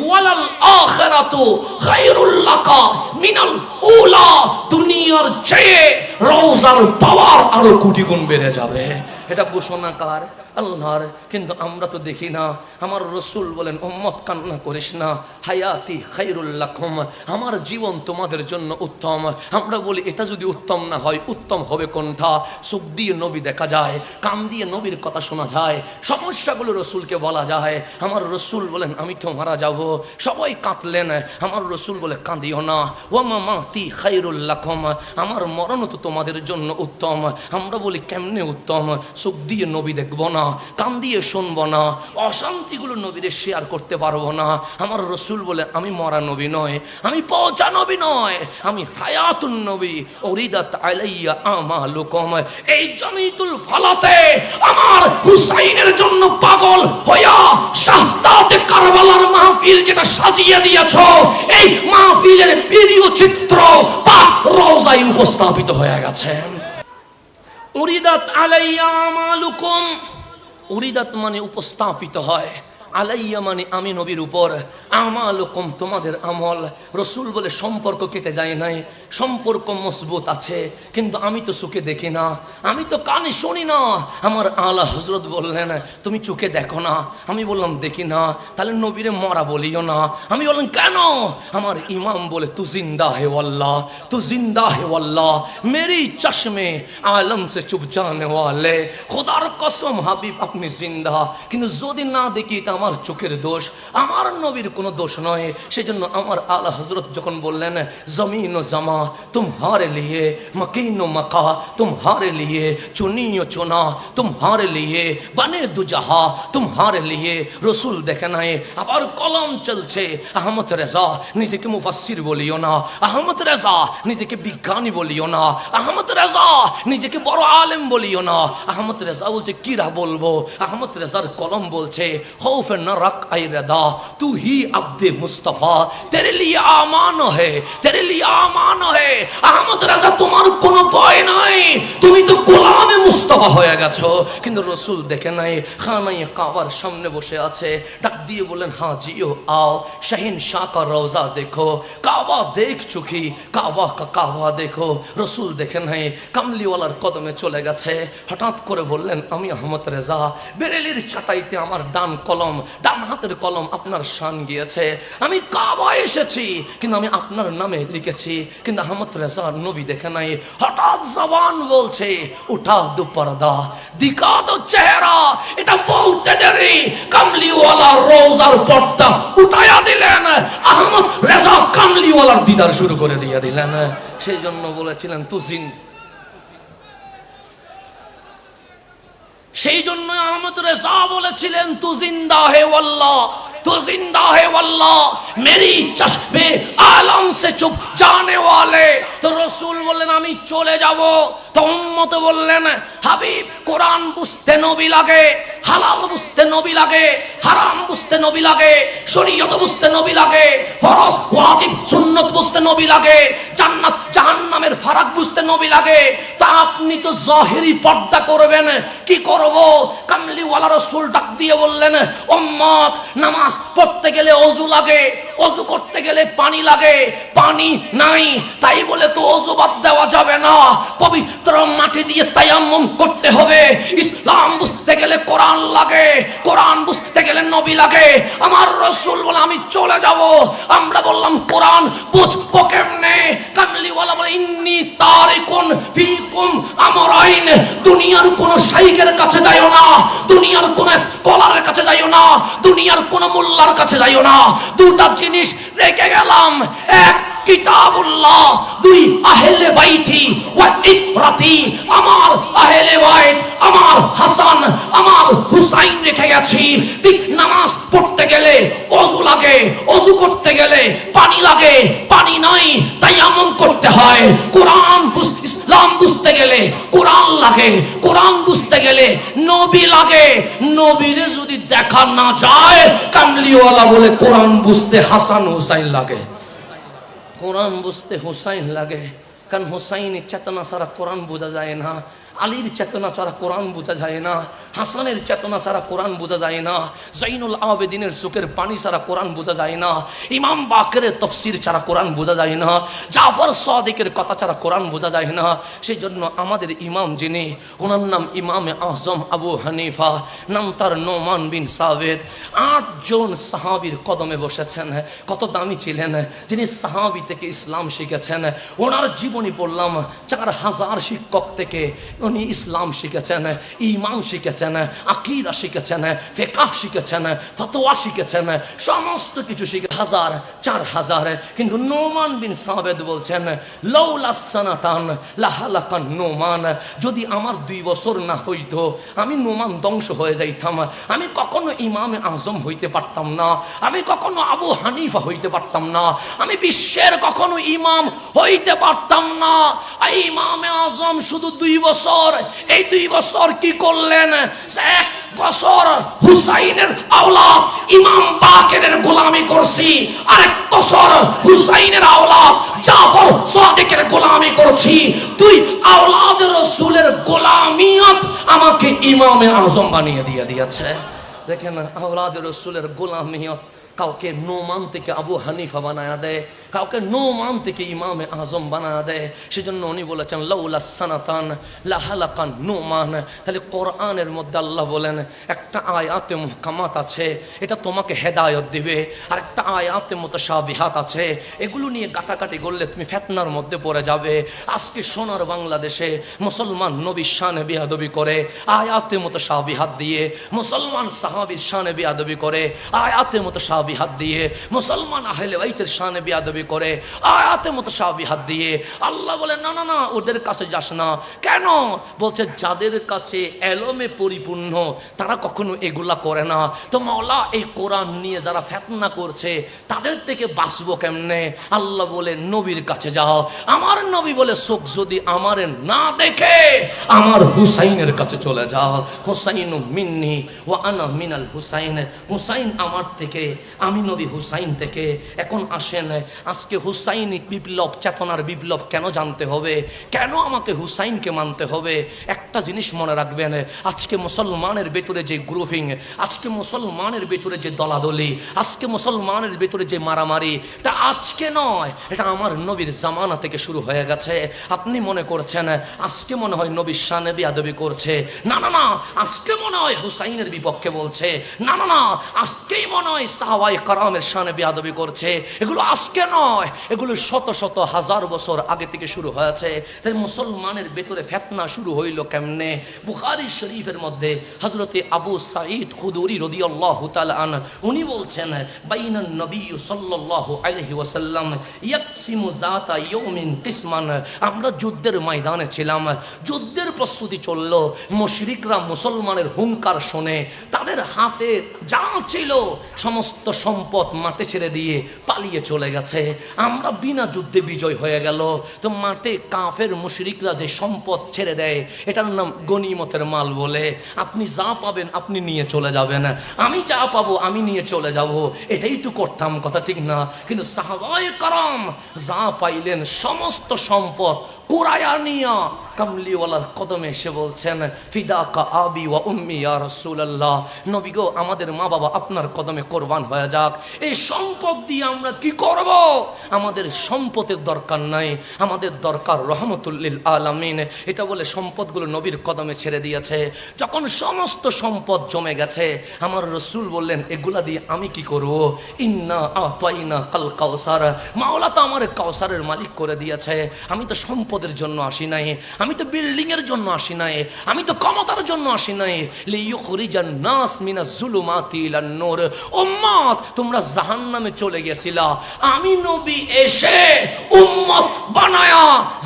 ওয়ালাল আখিরাতু খায়রুল লাকা মিনাল উলা, দুনিয়ার চেয়ে রওজার পাওয়ার আরো কোটি গুণ বেড়ে যাবে। এটা ঘোষণা কার? আল্লাহর। কিন্তু আমরা তো দেখি না। আমার রসুল বলেন উম্মত কান্না করিস না, হায়াতি খায়রুল লাকুম, আমার জীবন তোমাদের জন্য উত্তম। আমরা বলি এটা যদি উত্তম না হয় উত্তম হবে কোনটা? চোখ দিয়ে নবী দেখা যায়, কান দিয়ে নবীর কথা শোনা যায়, সমস্যাগুলো রসুলকে বলা যায়। আমার রসুল বলেন আমি তো মারা যাব। সবাই কাঁদলেন, আমার রসুল বলে কাঁদিও না, ওয়া মামাতি খায়রুল লাকুম, আমার মরণ তো তোমাদের জন্য উত্তম। আমরা বলি কেমনে উত্তম? চোখ দিয়ে নবী দেখবো না, কান দিয়ে শুনবো না, অশান্তিগুলো নবীরে শেয়ার করতে পারবো না। আমার রসুল বলে আমি মরা নবী নয়, আমি পচা নবী নয়, আমি হায়াতুন নবী। উরিদাত আলাইয়া আমালুকুম, এই জামিতুল ফালাতে আমার হুসাইনের জন্য পাগল হইয়া শাহাদাতে কারবালার মাহফিল যেটা সাজিয়ে দিয়েছো, এই মাহফিলের ভিডিও চিত্র পাক রওজায় উপস্থাপিত হয়ে গেছে। উরিদাত আলাইয়া আমালুকুম, উরিদাত মানে উপস্থাপিত হয়, আলাইয়া মানে আমি নবীর উপর, আমালুকুম তোমাদের আমল। রসুল বলে সম্পর্ক কেটে যায় নাই, সম্পর্ক মজবুত আছে, কিন্তু আমি তো চোখে দেখি না, আমি তো কানে শুনি না। আমার আলা হজরত বললেন তুমি চোখে দেখো না। আমি বললাম দেখি না, তাহলে নবীরে মরা বলিও না। আমি বললাম কেন? আমার ইমাম বলে তু জিন্দা হে আল্লাহ, তু জিন্দা হে আল্লাহ, মেরি চশমে আলম সে চুপ জানে ওয়ালে, খোদার কসম হাবিব আপনি জিন্দা। কিন্তু যদি না দেখি এটা আমার চোখের দোষ, আমার নবীর কোনো দোষ নয়। সেজন্য আমার আলা হজরত যখন বললেন জমিন ও জামা तुम्हारे लिए, मकीन व मका तुम्हारे लिए, चुनी व चुना तुम्हारे लिए, बने दुजहा तुम्हारे लिए। রসুল দেখে নাই, আবার কলম চলছে। আহমদ রেজা নিজেকে মুফাসসির বলিও না, আহমদ রেজা নিজেকে বিজ্ঞানী বলিও না, আহমদ রেজা নিজেকে বড় আলেম বলিও না। আহমদ রেজা বলছে কিরা বলবো? আহমদ রেজার কলম বলছে खौफ न रख ऐ रदा, तू ही अब्दे मुस्तफा, तेरे लिए आमान है, तेरे लिए आमान है। আহমদ রাজা তোমার কোনো ভয় নাই, তুমি তো গোলামে মুস্তাফা হয়ে গেছো। কিন্তু রসুল দেখে নাই, খানায়ে কাবার সামনে বসে আছে, ডাক দিয়ে বলেন हाँ जियो आओ, शहीन शाह का रोजा देखो, কাবা দেখ চুকি, কাবা কা কাবা দেখো। রসুল দেখে নাই, কামলিওয়ালার কদমে চলে গেছে। হঠাৎ করে বললেন আমি আহমদ রেজা, বেরেলির চাটাইতে আমার ডান কলম, ডান হাতের কলম আপনার শান গিয়েছে। আমি কাবা এসেছি, কিন্তু আমি আপনার নামে লিখেছি। কিন্তু আহমদ রেজা নবী দেখে নাই। হঠাৎ জবান বলছে উঠা দু পর্দা, দিখা দো চেহারা। এটা বলতে দেরি কামলিওয়ালা রোজার পর্দা উঠায়া দিলেন। আহমদ রেজা কামলিওয়ালার দিদার শুরু করে দিয়ে দিলেন। সেই জন্য বলেছিলেন তুজিন, সেই জন্য আহমদ রেজা বলেছিলেন তু জিন্দা হে আল্লাহ, तू जिंदा है वल्लाह, मेरी चश्मे आलम से चुप जाने वाले। तो रसूल বললেন আমি চলে যাব। তো উম্মত বললেন হাবিব কোরআন বুঝতে নবী লাগে, হালাল বুঝতে নবী লাগে, হারাম বুঝতে নবী লাগে, শরীয়ত বুঝতে নবী লাগে, ফরজ ওয়াজিব সুন্নাত বুঝতে নবী লাগে, জান্নাত জাহান্নামের ফারাক বুঝতে নবী লাগে। তা আপনি তো জাহিরি পর্দা করবেন, কি করব? কামলিওয়ালা রসুল ডাক দিয়ে বললেন উম্মত নামাজ পড়তে গেলে ওযু লাগে, ওযু করতে গেলে পানি লাগে, পানি নাই, তাই বলে তো ওযু বাদ দেওয়া যাবে না, পবিত্র মাটি দিয়ে তায়াম্মুম করতে হবে। ইসলাম বুঝতে গেলে কোরআন লাগে, কোরআন বুঝতে গেলে নবী লাগে। আমার রাসূল বলে আমি চলে যাব। আমরা বললাম কোরআন বুঝবো কেমনে? কামলিওয়ালা বলে ইন্নী তারিকুন ফিকুম আমরাইন, দুনিয়ার কোন শাইখের কাছে যাইও না, দুনিয়ার কোন স্কলারের কাছে যাইও না, দুনিয়ার কোন মোল্লার কাছে যাইও না। দুটা জিনিস রেখে গেলাম, এক কিতাবুল্লাহ, দুই আহলে বাইতি ওয়া ইতরাতি। আমার আহলে বাইত, আমার হাসান, আমার হুসাইন রেখে গেছি। ঠিক নামাজ পড়তে গেলে ওযু লাগে, ওযু করতে গেলে পানি লাগে, পানি নাই তায়াম্মুম করতে হয়। কোরআন ইসলাম বুঝতে গেলে কোরআন লাগে, কোরআন বুঝতে গেলে নবী লাগে। নবীরে যদি দেখা না যায়, কামলিওয়ালা বলে কোরআন বুঝতে হাসান হুসাইন লাগে, কোরআন বুঝতে হুসাইন লাগে। কারণ হুসাইনের চেতনা ছাড়া কোরআন বোঝা যায় না। আলীর চেতনা ছাড়া কোরআন বোঝা যায় না, হাসানের চেতনা ছাড়া কোরআন বোঝা যায় না, জৈনুল আবেদিনের চোখের পানি ছাড়া কোরআন বোঝা যায় না, ইমাম বাকেরের তফসির ছাড়া কোরআন বোঝা যায় না, জাফর সাদিকের কথা ছাড়া কোরআন বোঝা যায় না। সেই জন্য আমাদের ইমাম যিনি, ওনার নাম ইমামে আজম আবু হানিফা, নাম তার নোমান বিন সাবেদ। 8 জন সাহাবীর কদমে বসেছেন। কত দামি ছিলেন যিনি সাহাবী থেকে ইসলাম শিখেছেন। ওনার জীবনী পড়লাম, 4000 শিক্ষক থেকে উনি ইসলাম শিখেছেন, ঈমান শিখেছেন, আকীদা শিখেছেন, ফিকহ শিখেছেন, ফতোয়া শিখেছেন, সমস্ত কিছু শিখে 4000। কিন্তু নোমান বিন সাবেদ বলছেন, লাউলা সানাতান লাহালাকান নোমান, যদি আমার 2 বছর না হইতো আমি নোমান ধ্বংস হয়ে যাইতাম। আমি কখনো ইমামে আজম হইতে পারতাম না, আমি কখনো আবু হানিফা হইতে পারতাম না, আমি বিশ্বের কখনো ইমাম হইতে পারতাম না। এই ইমামে আজম শুধু 2 বছর, এই 2 বছর কি করলেন? 1 বছর হুসাইনের আওলাদ ইমাম বাকেরের গোলামি করছি, আর 1 বছর হুসাইনের আওলাদ জাফর সাদিকের গোলামি করছি। 2 আওলাদের রাসূলের গোলামিয়ত আমাকে ইমামে আজম বানিয়ে দিয়েছে। দেখেন, আওলাদের রাসূলের গোলামিয়ত কাউকে নোমান থেকে আবু হানিফা বানায়া দেয়, কাউকে নোমান থেকে ইমামে আজম বানায়া দেয়। সেজন্য উনি বলেছেন লাউলা সানাতান লাহালাকান নোমান। তাহলে কোরআনের মধ্যে আল্লাহ বলেন একটা আয়াতে মুহকামাত আছে, এটা তোমাকে হেদায়ত দিবে, আর একটা আয়াতে মুতাশাবিহাত আছে, এগুলো নিয়ে কাটাকাটি করলে তুমি ফিতনার মধ্যে পড়ে যাবে। আজকে সোনার বাংলাদেশে মুসলমান নবীর শানে বেয়াদবি করে আয়াতে মুতাশাবিহাত দিয়ে, মুসলমান সাহাবীর শানে বেয়াদবি করে আয়াতে মুতাশাবিহাত দিয়ে, মুসলমান আহলে বাইতের শানে বেয়াদবি করে আয়াতে মুতাশাবিহাত দিয়ে। আল্লাহ বলে না না না, ওদের কাছে যাস না। কেন? বলছে যাদের কাছে এলমে পরিপূর্ণ তারা কখনো এগুলা করে না। তো মাওলা এই কোরআন নিয়ে যারা ফিতনা করছে তাদের থেকে বাঁচবো কেমনে? আল্লাহ বলে নবীর কাছে যাও। আমার নবী বলে চোখ যদি আমারে না দেখে আমার হুসাইনের কাছে চলে যাও। হুসাইনু মিন্নি ওয়া আনা মিনাল হুসাইন, হুসাইন আমার থেকে, আমি নবী হুসাইন থেকে। এখন আসেন, আজকে হুসাইনি বিপ্লব, চেতনার বিপ্লব কেন জানতে হবে? কেন আমাকে হুসাইনকে মানতে হবে? একটা জিনিস মনে রাখবেন, আজকে মুসলমানের ভেতরে যে গ্রুপিং, আজকে মুসলমানের ভেতরে যে দলাদলি, আজকে মুসলমানের ভেতরে যে মারামারি, এটা আজকে নয়, এটা আমার নবীর জামানা থেকে শুরু হয়ে গেছে। আপনি মনে করছেন আজকে মনে হয় নবীর শানে বেয়াদবি করছে, না না না, আজকে মনে হয় হুসাইনের বিপক্ষে বলছে, না না না, আজকেই মনে হয় সাহাবায়ে কেরামের শানে বেয়াদবি করছে। এগুলো আজকে নয়, এগুলো শত শত হাজার বছর আগে থেকে শুরু হয়েছে। তাই মুসলমানের ভেতরে ফিতনা শুরু হইল কেমনে? বুখারী শরীফের মধ্যে হযরতে আবু সাঈদ খুদরি রাদিয়াল্লাহু তাআলা আন উনি বলছেন, বাইনান নবী সাল্লাল্লাহু আলাইহি ওয়াসাল্লাম ইয়াকসিমু যাতা ইয়াউমিন কিসমান। আমরা যুদ্ধের ময়দানে ছিলাম, যুদ্ধের প্রস্তুতি চলল, মুশরিকরা মুসলমানের হুঙ্কার শুনে তাদের হাতে যা ছিল সমস্ত সম্পদ মাঠে ছেড়ে দিয়ে পালিয়ে চলে গেছে। আমরা বিনা যুদ্ধে বিজয় হয়ে গেল। তো মাঠে কাফের মুশরিকরা যে সম্পদ ছেড়ে দেয় এটার নাম গনিমতের মাল বলে। আপনি যা পাবেন আপনি নিয়ে চলে যাবেন, আমি যা পাবো আমি নিয়ে চলে যাব, এটাই তো করতাম, কথা ঠিক না? কিন্তু সাহাবায়ে কেরাম যা পাইলেন সমস্ত সম্পদ কুরায়া নিয়া কামলিওয়ালার কদমে এসে বলছেন, ফিদাকা আবি ওয়া উম্মি ইয়া রাসূলুল্লাহ, নবী গো আমাদের মা বাবা আপনার কদমে কোরবান হয়ে যাক। এই সম্পদ দিয়ে আমরা কি করব? আমাদের সম্পদের দরকার নাই, আমাদের দরকার রহমতুল লিল আলামিন। এটা বলে সম্পদগুলো নবীর কদমে ছেড়ে দিয়েছে। যখন সমস্ত সম্পদ জমে গেছে আমার রাসূল বললেন, এগুলা দিয়ে আমি কি করব? ইন্না আতাইনা কাল কাউসার, মাওলা তো আমার কাউসারের মালিক করে দিয়েছে। আমি তো সম্পদের জন্য আসি নাই, আমি তো বিল্ডিং এর জন্য আসি নাই, আমি তো ক্ষমতার জন্য আসি নাই। লিইখরিজান নাস মিনাজ জুলুমাতি ইলান নূর। উম্মত তোমরা জাহান্নামে চলে গেছিলা, আমি নবী এসে উম্মত বানায়া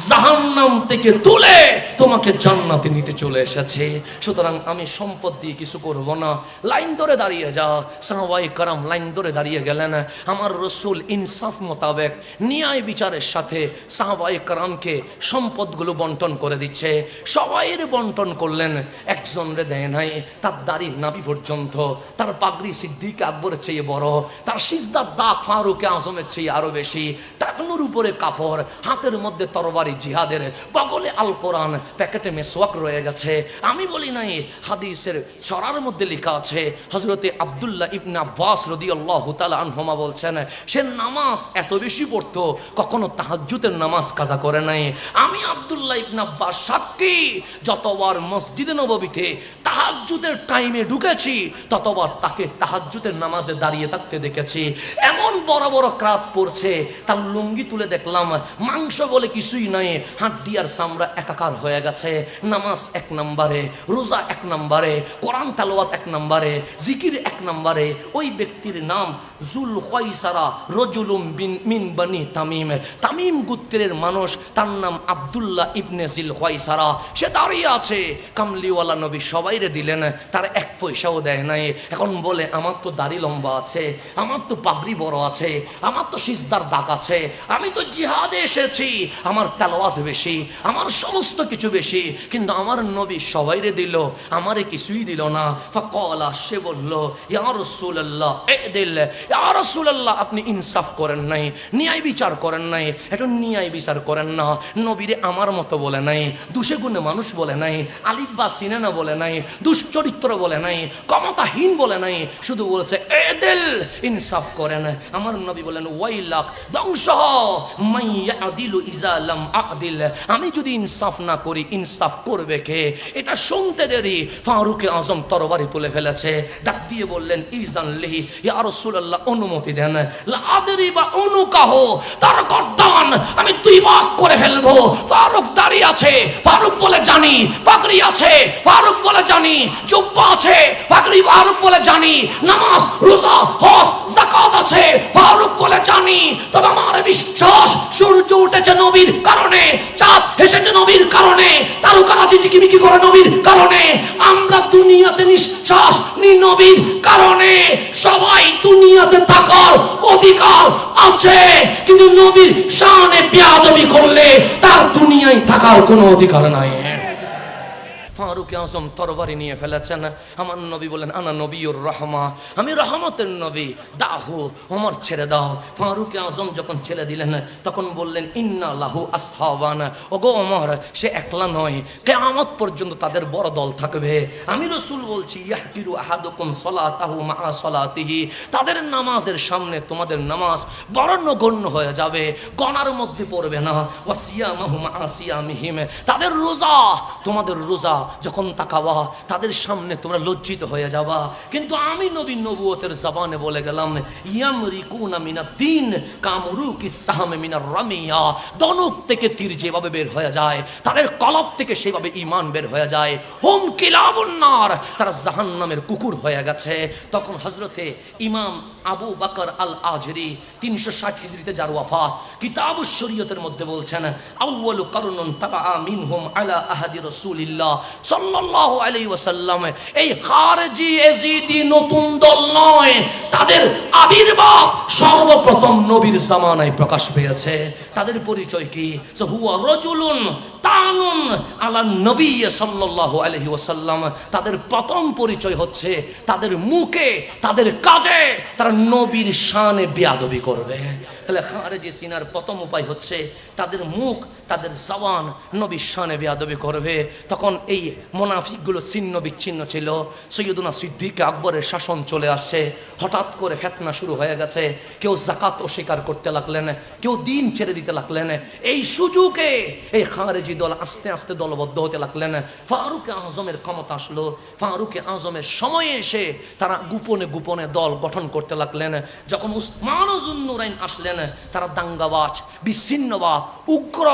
জাহান্নাম থেকে তুলে তোমাকে জান্নাতে নিতে চলে এসেছে। সুতরাং আমি সম্পদ দিয়ে কিছু করব না। লাইন ধরে দাঁড়িয়ে যা। সাহাবায়ে কেরাম লাইন ধরে দাঁড়িয়ে গেলেন। আমার রাসূল ইনসাফ মোতাবেক ন্যায় বিচারের সাথে সাহাবায়ে কেরামকে সম্পদগুলো বন্টন করে দিচ্ছে। সবাইয়ের বন্টন করলেন, একজনরে দেয় নাই। তার দাড়ি নাভি পর্যন্ত, তার পাগড়ি সিদ্দিক আকবরের চেয়ে বড়, তার সিজদার দাগ ফারুকে আজমের চেয়ে আরো বেশি, টাকনুর উপরে কাপড়, হাতের মধ্যে তরবারি জিহাদের, বগলে আল কোরআন, প্যাকেটে মেসওয়াক রয়ে গেছে। আমি বলি নাই, হাদিসের সরার মধ্যে লেখা আছে, হযরতে আব্দুল্লাহ ইবনে আব্বাস রাদিয়াল্লাহু তাআলা আনহুমা বলছেন, সে নামাজ এত বেশি পড়তো, কখনো তাহাজ্জুদের নামাজ কাজা করে নাই। আমি আব্দুল্লাহ ইবনে আব্বাস সাক্ষী, যতবার মসজিদে নববীতে তাহাজ্জুদের টাইমে ঢুকেছি, ততবার তাকে তাহাজ্জুদের নামাজে দাঁড়িয়ে থাকতে দেখেছি। এমন বড় বড় ক্রাত পড়ছে, তার লুঙ্গি তুলে দেখলাম মাংস বলে কিছুই নাই, হাড্ডি আর চামড়া একাকার হয়ে গেছে। নামাজ এক নম্বরে, রোজা এক নম্বরে, কোরআন তেলাওয়াত এক নম্বরে, জিকির এক নম্বরে। ওই ব্যক্তির নাম জুল খয়সারা রজুলুম মিন বনি তামিম, তামিম গোত্রের মানুষ, তার নাম আব্দুল্লাহ ইবনে জিল খয়সারা। সে দাঁড়িয়ে আছে, কামলিওয়ালা নবী সবাইরে দিলেন, তার এক পয়সাও দেয় নাই। এখন বলে, আমার তো দাড়ি লম্বা আছে, আমার তো পাগড়ি বড় আছে, আমার তো সিজদার দাগ আছে, আমি তো জিহাদে এসেছি, আমার তেলাওয়াত বেশি, আমার সমস্ত কিছু বেশি, কিন্তু আমার নবী সবাইরে দিল, আমারে কিছুই দিল না। ফাকালা, সে বলল, ইয়া রাসূলুল্লাহ ইদিল, ইয়া রাসূলুল্লাহ আপনি ইনসাফ করেন নাই, ন্যায় বিচার করেন নাই, একটু ন্যায় বিচার করেন না। নবীরে আমার মতো বলে নাই, দুষে গুণে মানুষ বলে নাই, আলিফ বা সিনেনা বলে নাই, দুশ্চরিত্র বলে নাই, ক্ষমতাহীন বলে নাই, শুধু বলেছে ইদিল, ইনসাফ করেন। আমার নবী বলেন, ওয়াইলাক, ধ্বংস হ, মাইয়া আদিলু ইজা লাম আদিল, আমি যদি ইনসাফ না করি ইনসাফ করবে কে? এটা শুনতে দেরি ফারুকে আজম তরবারি তুলে ফেলেছে, ডাক দিয়ে বললেন, ইজান লিহি, ইয়া রাসূলুল্লাহ অনুমতি দেন, লা আদরি বা অনুকাহ, তার গর্দান আমি দুই ভাগ করে ফেলবো। ফারুক দাঁড়িয়ে আছে, ফারুক বলে জানি, পাগড়ি আছে, ফারুক বলে জানি, জুব্বা আছে, পাগড়ি, ফারুক বলে জানি, নামাজ রোজা হজ যাকাত আছে, ফারুক বলে জানি। তবে আমার বিশ্বাস, সূর্য উঠেছে নবীর কারণে, চাঁদ এসেছে নবীর কারণে, তারকারাজি ঝিকিমিকি করে নবীর কারণে, আমরা দুনিয়াতে নিঃশ্বাস নি নবীর কারণে। সবাই দুনিয়াতে থাকার অধিকার আছে, কিন্তু নবীর শানে বেয়াদবি করলে তার দুনিয়ায় থাকার কোনো অধিকার নাই। ফারুক আজম তরবারি নিয়ে ফেলেছেন। আমার নবী বলেন, আনা নবীউর রহমা, আমি রহমতের নবী, দাহু, ওমর ছেড়ে দাও। ফারুক আজম যখন ছেড়ে দিলেন, তখন বললেন, ইন্না লাহু আসহাবান, ওগো ওমর, সে একলা নয়, কিয়ামত পর্যন্ত তাদের বড় দল থাকবে। আমি রাসূল বলছি, ইয়াহকিরু আহাদুকুম সলাতাহু মা সলাতিহি, তাদের নামাজের সামনে তোমাদের নামাজ বড় নগণ্য হয়ে যাবে, গণার মধ্যে পড়বে না। ওয়া সিয়ামাহু মা সিয়ামিহিম, তাদের রোজা তোমাদের রোজা যখন তাকাবা, তাদের সামনে তোমরা লজ্জিত হয়ে যাবা। কিন্তু আমি নবী নবুয়তের জবানে বলে গেলাম, ইয়ামরিকুনা মিনাদ্দিন কামরুকিস সাহমে মিনার রামিয়া, ধনুক থেকে তীর যেভাবে বের হয়ে যায়, তাদের কলব থেকে সেভাবে ঈমান বের হয়ে যায়। হুম কিলাবুন নার, তারা জাহান্নামের কুকুর হয়ে গেছে। তখন হযরতে ইমাম আবু বকর আল আজরি 360 হিজরিতে যার ওয়াফাত, কিতাবুশ শরীয়তের মধ্যে বলছেন, আউয়ালু কারনুন তাবা মিনহুম আলা আহাদি রাসূলিল্লাহ সাল্লাল্লাহু আলাইহি ওয়াসাল্লাম, এই খারজি এজিদি নতুন দল নয়, তাদের আবির্ভাব সর্বপ্রথম নবীর জামানায় প্রকাশ পেয়েছে। তাদের পরিচয় কি? হুয়া রাজুলুন তানুন আলা নবী সাল্লাল্লাহু আলাইহি ওয়াসাল্লাম, তাদের প্রথম পরিচয় হচ্ছে তাদের মুখে, তাদের কাজে তারা নবীর শানে বেয়াদবি করবে। তাহলে খারেজি সিনার প্রথম উপায় হচ্ছে তাদের মুখ, তাদের জবান নবীর শানে বেয়াদবি করবে। তখন এই মুনাফিকগুলো ছিন্ন বিচ্ছিন্ন ছিল। সৈয়দুনা সিদ্দিক আকবরের শাসন চলে আসছে, হঠাৎ করে ফিতনা শুরু হয়ে গেছে। কেউ যাকাত অস্বীকার করতে লাগলেন, কেউ দিন ছেড়ে দিতে লাগলেন। এই সুযোগে এই খারেজি দল আস্তে আস্তে দলবদ্ধ হতে লাগলেন। ফারুক আজমের ক্ষমতা আসলো, ফারুক আজমের সময়ে এসে তারা গোপনে গোপনে দল গঠন করতে লাগলেন। যখন উসমান যুন্নুরাইন আসলেন, তারা দাঙ্গাবাজ, বিচ্ছিন্নবাদ, উগ্র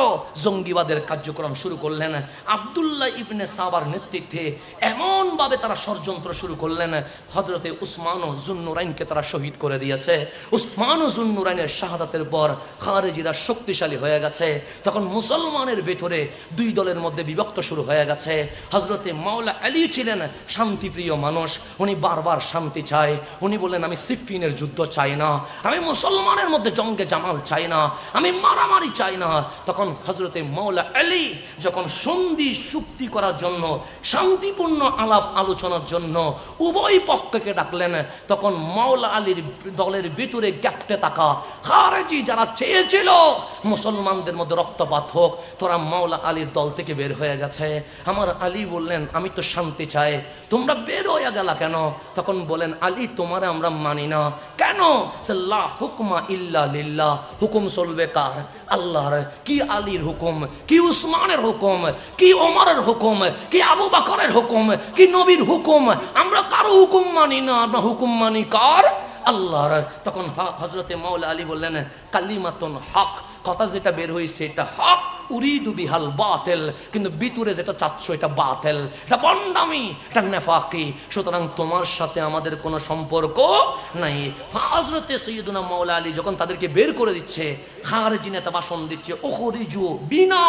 জঙ্গিবাদের কার্যক্রম শুরু করলেন। আব্দুল্লাহ ইবনে সাবার নেতৃত্বে এমন ভাবে তারা ষড়যন্ত্র শুরু করলেন, হযরতে উসমান যুন্নুরাইনকে তারা শহীদ করে দিয়েছে। উসমান যুন্নুরাইনের শাহাদাতের পর খারেজিরা শক্তিশালী হয়ে গেছে। তখন মুসলমানের ভেতরে দুই দলের মধ্যে বিভক্ত শুরু হয়ে গেছে। হযরতে মাওলা আলী ছিলেন শান্তিপ্রিয় মানুষ, উনি বারবার শান্তি চায়। উনি বললেন আমি সিফিনের যুদ্ধ চাই না, আমি মুসলমানের মধ্যে জঙ্গে জামাল চাই না, আমি মারামারি চাই না। তখন হযরতে মাওলা আলী যখন সন্ধি চুক্তি করার জন্য, শান্তিপূর্ণ আলাপ আলোচনার জন্য উভয় পক্ষকে ডাকলেন, তখন মাওলা আলীর দলের ভিতরে গ্যাপটে থাকা খারেজি যারা চেয়েছিল মুসলমানদের মধ্যে রক্তপাত হোক, তোরা মাওলা আলীর দল থেকে বের হয়ে গেছে। আমার আলী বললেন আমি তো শান্তি চাই, তোমরা বের হয়ে গেলা কেন? তখন বলেন আলী তোমারে আমরা মানি না। কেন? লা হুকমা ইল্লা লিল্লাহ, হুকুম চলবে কার? আল্লাহর। কি আলীর হুকুম, কি উসমানের হুকুম, কি ওমরের হুকুম, কি আবু বকরের হুকুম, কি নবীর হুকুম? আমরা কারো হুকুম মানি না, আমরা হুকুম মানি কার? আল্লাহর। তখন হযরতে মাওলা আলী বললেন কালিমাতুন হক, কথা যেটা বের হয়েছে এটা হক, উরিদু বিহাল বাতিল, কিন্তু ভিতরে যেটা চাচ্ছ এটা বাতিল, এটা বন্ডামি, এটা নেফাকি, সুতরাং তোমার সাথে আমাদের কোনো সম্পর্ক নাই। হযরতে সাইয়্যিদুনা মাওলা আলী যখন তাদেরকে বের করে দিচ্ছে, খারেজি নেতা ভাষণ দিচ্ছে উখরিজু বিনা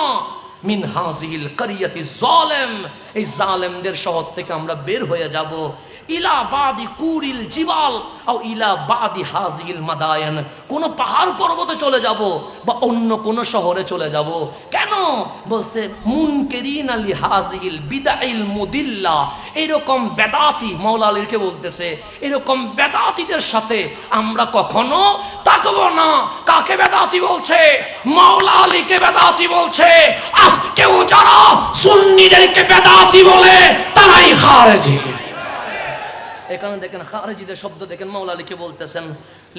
মিন হাযিহিল কারিয়াতি যালিম, এই জালেমদের শহর থেকে আমরা বের হয়ে যাব, ইলা বাদি কুরিল জিবাল আও ইলা বাদি হাযিহিল মাদায়ান, কোন পাহাড় পর্বতে চলে যাব বা অন্য কোন শহরে চলে যাব। কেন? বলছে মুনকিরিন আলি হাযিহিল বিদাইল মুদিল্লা, এরকম বেদাতি, মাওলা আলীকে বলতেছে এরকম বেদাতিদের সাথে আমরা কখনো থাকবো না। কাকে বেদাতি বলছে? মাওলা আলীকে বেদাতি বলছে। আজকেও যারা সুন্নিদেরকে বেদাতি বলে তারাই খারেজি। এখানে দেখেন খারেজিদের শব্দ দেখেন, মাওলা আলীকে বলতেছেন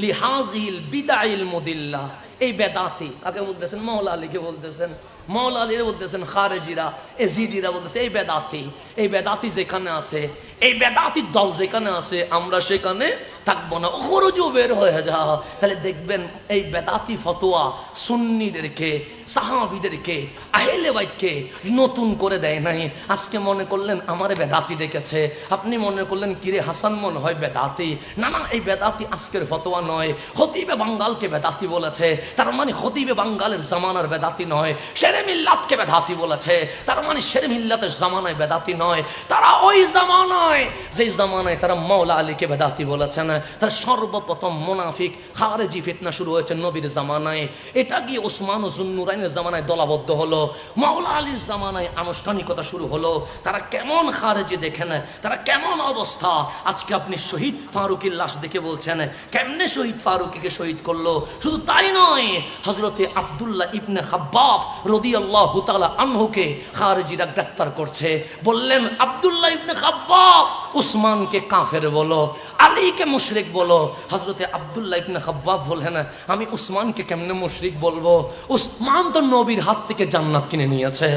লিহাজিল বিদাইল মুদিল্লা, এই বেদাতি। কাকে বলতেছেন? মাওলা আলীকে বলতেছেন। মাওলা আলীর বলতেছেন খারেজিরা, এজিদিরা বলতেছে এই বেদাতি। এই বেদাতি যেখানে আছে, এই বেদাতির দল যেখানে আছে আমরা সেখানে থাকবো না, খরচও বের হয়ে যাও। তাহলে দেখবেন এই বেদাতি ফতোয়া সুন্নিদেরকে, সাহাবীদেরকে, আহলে বাইতকে নতুন করে দেয় নাই। আজকে মনে করলেন আমারে বেদাতি ডেকেছে, আপনি মনে করলেন কিরে হাসান মনে হয় বেদাতি। না না, এই বেদাতি আজকের ফতোয়া নয়। খতিবে বাঙ্গালকে বেদাতি বলেছে, তার মানে খতিবে বাঙ্গালের জামানার বেদাতি নয়। শেরে মিল্লাতকে বেদাতি বলেছে, তার মানে শেরে মিল্লাতের জামানায় বেদাতি নয়। তারা ওই জামানায়, যে জামানায় তারা মাওলা আলীকে বেদাতি বলেছেন, তার সর্বপ্রথম মুনাফিক খারেজি ফিতনা শুরু হয়েছে নবীর জামানায়। এটা গিয়ে ওসমান ও জুন্নুরাইনের জামানায় দলাবদ্ধ হলো, মাওলা আলীর জামানায় আনুষ্ঠানিকতা শুরু হলো। তারা কেমন খারেজি দেখেন, তারা কেমন অবস্থা। আজকে আপনি শহীদ ফারুকীর লাশ দেখে বলছেন কেমনে শহীদ ফারুকীকে শহীদ করলো। শুধু তাই নয়, হযরতে আব্দুল্লাহ ইবনে খাব্বাব রাদিয়াল্লাহু তাআলা আনহুকে খারেজিরা গ্রেফতার করছে। বললেন আব্দুল্লাহ ইবনে খাব্বাব উসমানকে কাফের বলো, আলীকে মুশরিক বলো। হযরতে আব্দুল্লাহ ইবনে খাব্বাব বললেন আমি উসমানকে কেমনে মুশরিক বলবো? উসমান তো নবীর হাত থেকে জান্নাত কিনে নিয়েছে,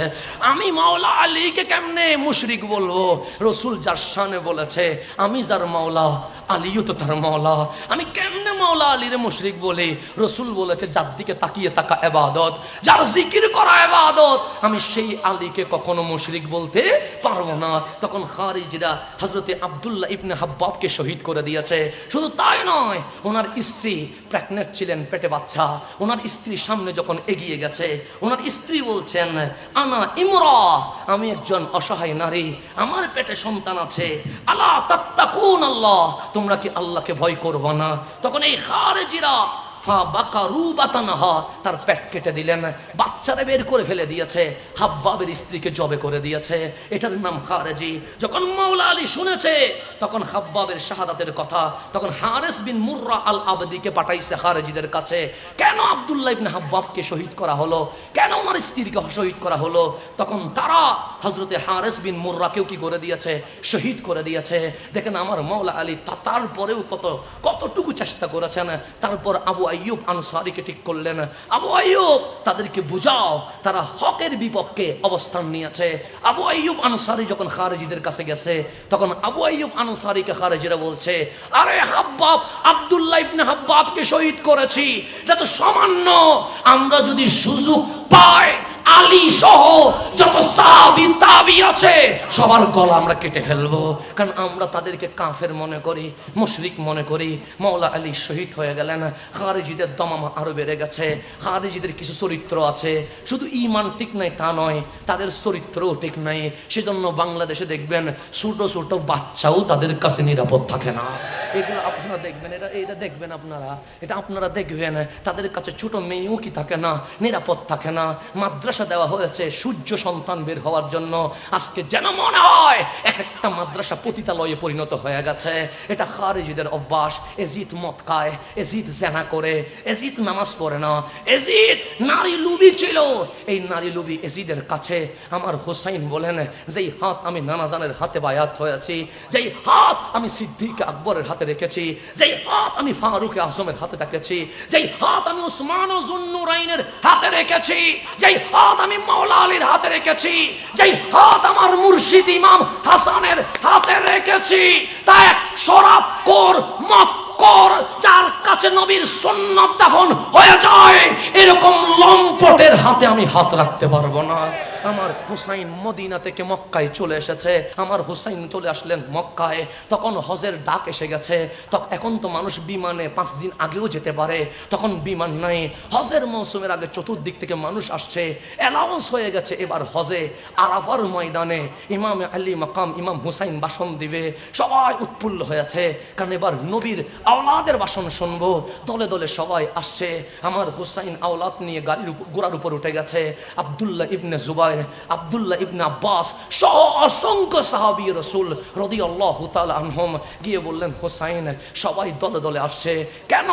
আমি মাওলা আলীকে কেমনে মুশরিক বলবো? রাসূল যার শানে বলেছে আমি যার মাওলা, আলীও তো তার মাওলা, আমি কেমনে মাওলা আলীরে মুশরিক বলি? রাসূল বলেছে যার দিকে তাকিয়ে থাকা ইবাদত, যার জিকির করা ইবাদত, আমি সেই আলীকে কখনো মুশরিক বলতে পারবো না। তখন খারিজিরা হযরতে আব্দুল্লাহ ইবনে হাব্বাবকে শহীদ করে দিয়েছে। শুধু তাই নয়, ওনার স্ত্রী প্রেগনেন্ট ছিলেন, পেটে বাচ্চা। ওনার স্ত্রীর সামনে যখন এগিয়ে গেছে, ওনার স্ত্রী বলছেন আনা ইমরা, আমি একজন অসহায় নারী, আমার পেটে সন্তান আছে, আলা তাত্তাকুন আল্লাহ, তোমরা কি আল্লাহকে ভয় করবা না? তখন এই খারেজিরা তার পেট কেটে দিলেন, বাচ্চারে বের করে ফেলে দিয়েছে, হাব্বাবের স্ত্রীকে জবে করে দিয়েছে। এটার নাম খারেজি। যখন মাওলা আলী শুনেছে তখন হাব্বাবের শাহাদাতের কথা, তখন হারেস বিন মুররা আল আবদিকে পাঠাইছে খারেজিদের কাছে। কেন আব্দুল্লাহ ইবনে হাব্বাবকে শহীদ করা হলো, কেন ওনার স্ত্রীকে শহীদ করা হলো? তখন তারা হযরতে হারেস বিন মুররাকেও কি করে দিয়েছে? শহীদ করে দিয়েছে। দেখেন আমার মাওলা আলী তারপরেও কতটুকু চেষ্টা করেছেন। তারপর আবু আইয়ুব আনসারীকে ঠিক করলেন, আবু আইয়ুব তাদেরকে বুঝাও, তারা হকের বিপক্ষে অবস্থান নিয়েছে। আবু আইয়ুব আনসারী যখন খারেজিদের কাছে গেছে, তখন আবু আইয়ুব আনসারীকে খারেজিরা বলছে আরে হাব্বাব, আব্দুল্লাহ ইবনে হাব্বাবকে শহীদ করেছি, এটা তো সামান্য, আমরা যদি সুযোগ পাই আলী সহ যত সাহাবী তাবী আছে সবার গলা আমরা কেটে ফেলবো, কারণ আমরা তাদেরকে কাফের মনে করি, মুশরিক মনে করি। মাওলা আলী শহীদ হয়ে গেলেন, খারিজিদের দমামা আরো বেড়ে গেছে। খারিজিদের কিছু চরিত্র আছে, শুধু ঈমান ঠিক নাই তা নয়, তাদের চরিত্রও ঠিক নাই। সেজন্য বাংলাদেশে দেখবেন ছোট ছোট বাচ্চাও তাদের কাছে নিরাপদ থাকে না। এগুলো আপনারা দেখবেন, এটা দেখবেন আপনারা, এটা আপনারা দেখবেন তাদের কাছে ছোট মেয়েও কি থাকে না, নিরাপদ থাকে না। মাদ্রাসা দেওয়া হয়েছে সূর্য সন্তান বের হওয়ার জন্য, আজকে যেন মনে হয় এক একটা মাদ্রাসা পতিতালয়ে পরিণত হয়ে গেছে। এটা খারিজিদের অভ্যাস। এজিদ মদ খায়, এজিদ জেনা করে, এজিদ নামাজ পড়ে না, এজিদ নারী লুবি ছিল। এই নারী লুবি এজিদের কাছে আমার হুসাইন বলেন, যেই হাত আমি নানাজানের হাতে বায়াত হয়েছি, যেই হাত আমি সিদ্দিক আকবরের হাতে রেখেছি, যেই হাত আমি ফারুক আজমের হাতে রেখেছি, যেই হাত আমি উসমান ও জুন্নুরাইনের হাতে রেখেছি, যেই হাত আমি মাওলা আলীর হাতে রেখেছি, যেই হাত আমার মুর্শিদ ইমাম হাসানের হাতে রেখেছি, তা এক শরাবখোর মক্কর যার কাছে নবীর সুন্নাত দাফন হয়ে যায়, এরকম লম্পটের হাতে আমি হাত রাখতে পারবো না। আমার হুসাইন মদিনা থেকে মক্কায় চলে এসেছে, আমার হুসাইন চলে আসলেন মক্কায়, তখন হজের ডাক এসে গেছে। তখন এখন তো মানুষ বিমানে 5 দিন আগেও যেতে পারে, তখন বিমান নাই। হজের মৌসুমের আগে চতুর্দিক থেকে মানুষ আসছে, অ্যালাউন্স হয়ে গেছে এবার হজে আরাফার ময়দানে ইমাম আলী মাকাম ইমাম হুসাইন ভাষণ দিবে। সবাই উৎফুল্ল হয়েছে, কারণ এবার নবীর আওলাদের ভাষণ শুনবো। দলে দলে সবাই আসছে, আমার হুসাইন আওলাদ নিয়ে গাড়ির ঘোড়ার উপর উঠে গেছে। আব্দুল্লাহ ইবনে জুবাইর, আব্দুল্লাহ ইবনে আব্বাস সহ অসংখ্য সাহাবী রাসূল রাদিয়াল্লাহু তাআলা আনহুম গিয়ে বললেন, হুসাইন সবাই দলে দলে আসছে কেন?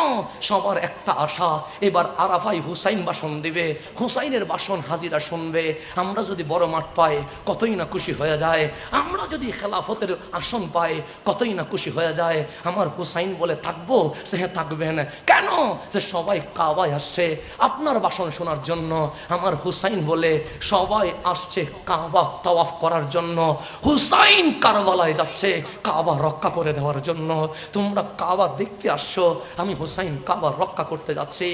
সবার একটা আশা, এবার আরাফায় হুসাইন ভাষণ দিবে, হুসাইনের ভাষণ হাজিরা শুনবে। আমরা যদি বড় মাঠ পাই কতই না খুশি হয়ে যায়, আমরা যদি খেলাফতের আসন পাই কতই না খুশি হয়ে যায়। আমার হুসাইন বলে, থাকবো? সে থাকবেন। কেন? যে সবাই কাবায় আসছে আপনার ভাষণ শোনার জন্য। আমার হুসাইন বলে, সবাই আসছে কাবা তাওয়াফ করার জন্য, হুসাইন কারবালায় যাচ্ছে কাবা রক্ষা করে দেওয়ার জন্য। তোমরা কাবা দেখতে আসছো, আমি হুসাইন কাবা রক্ষা করতে যাচ্ছি।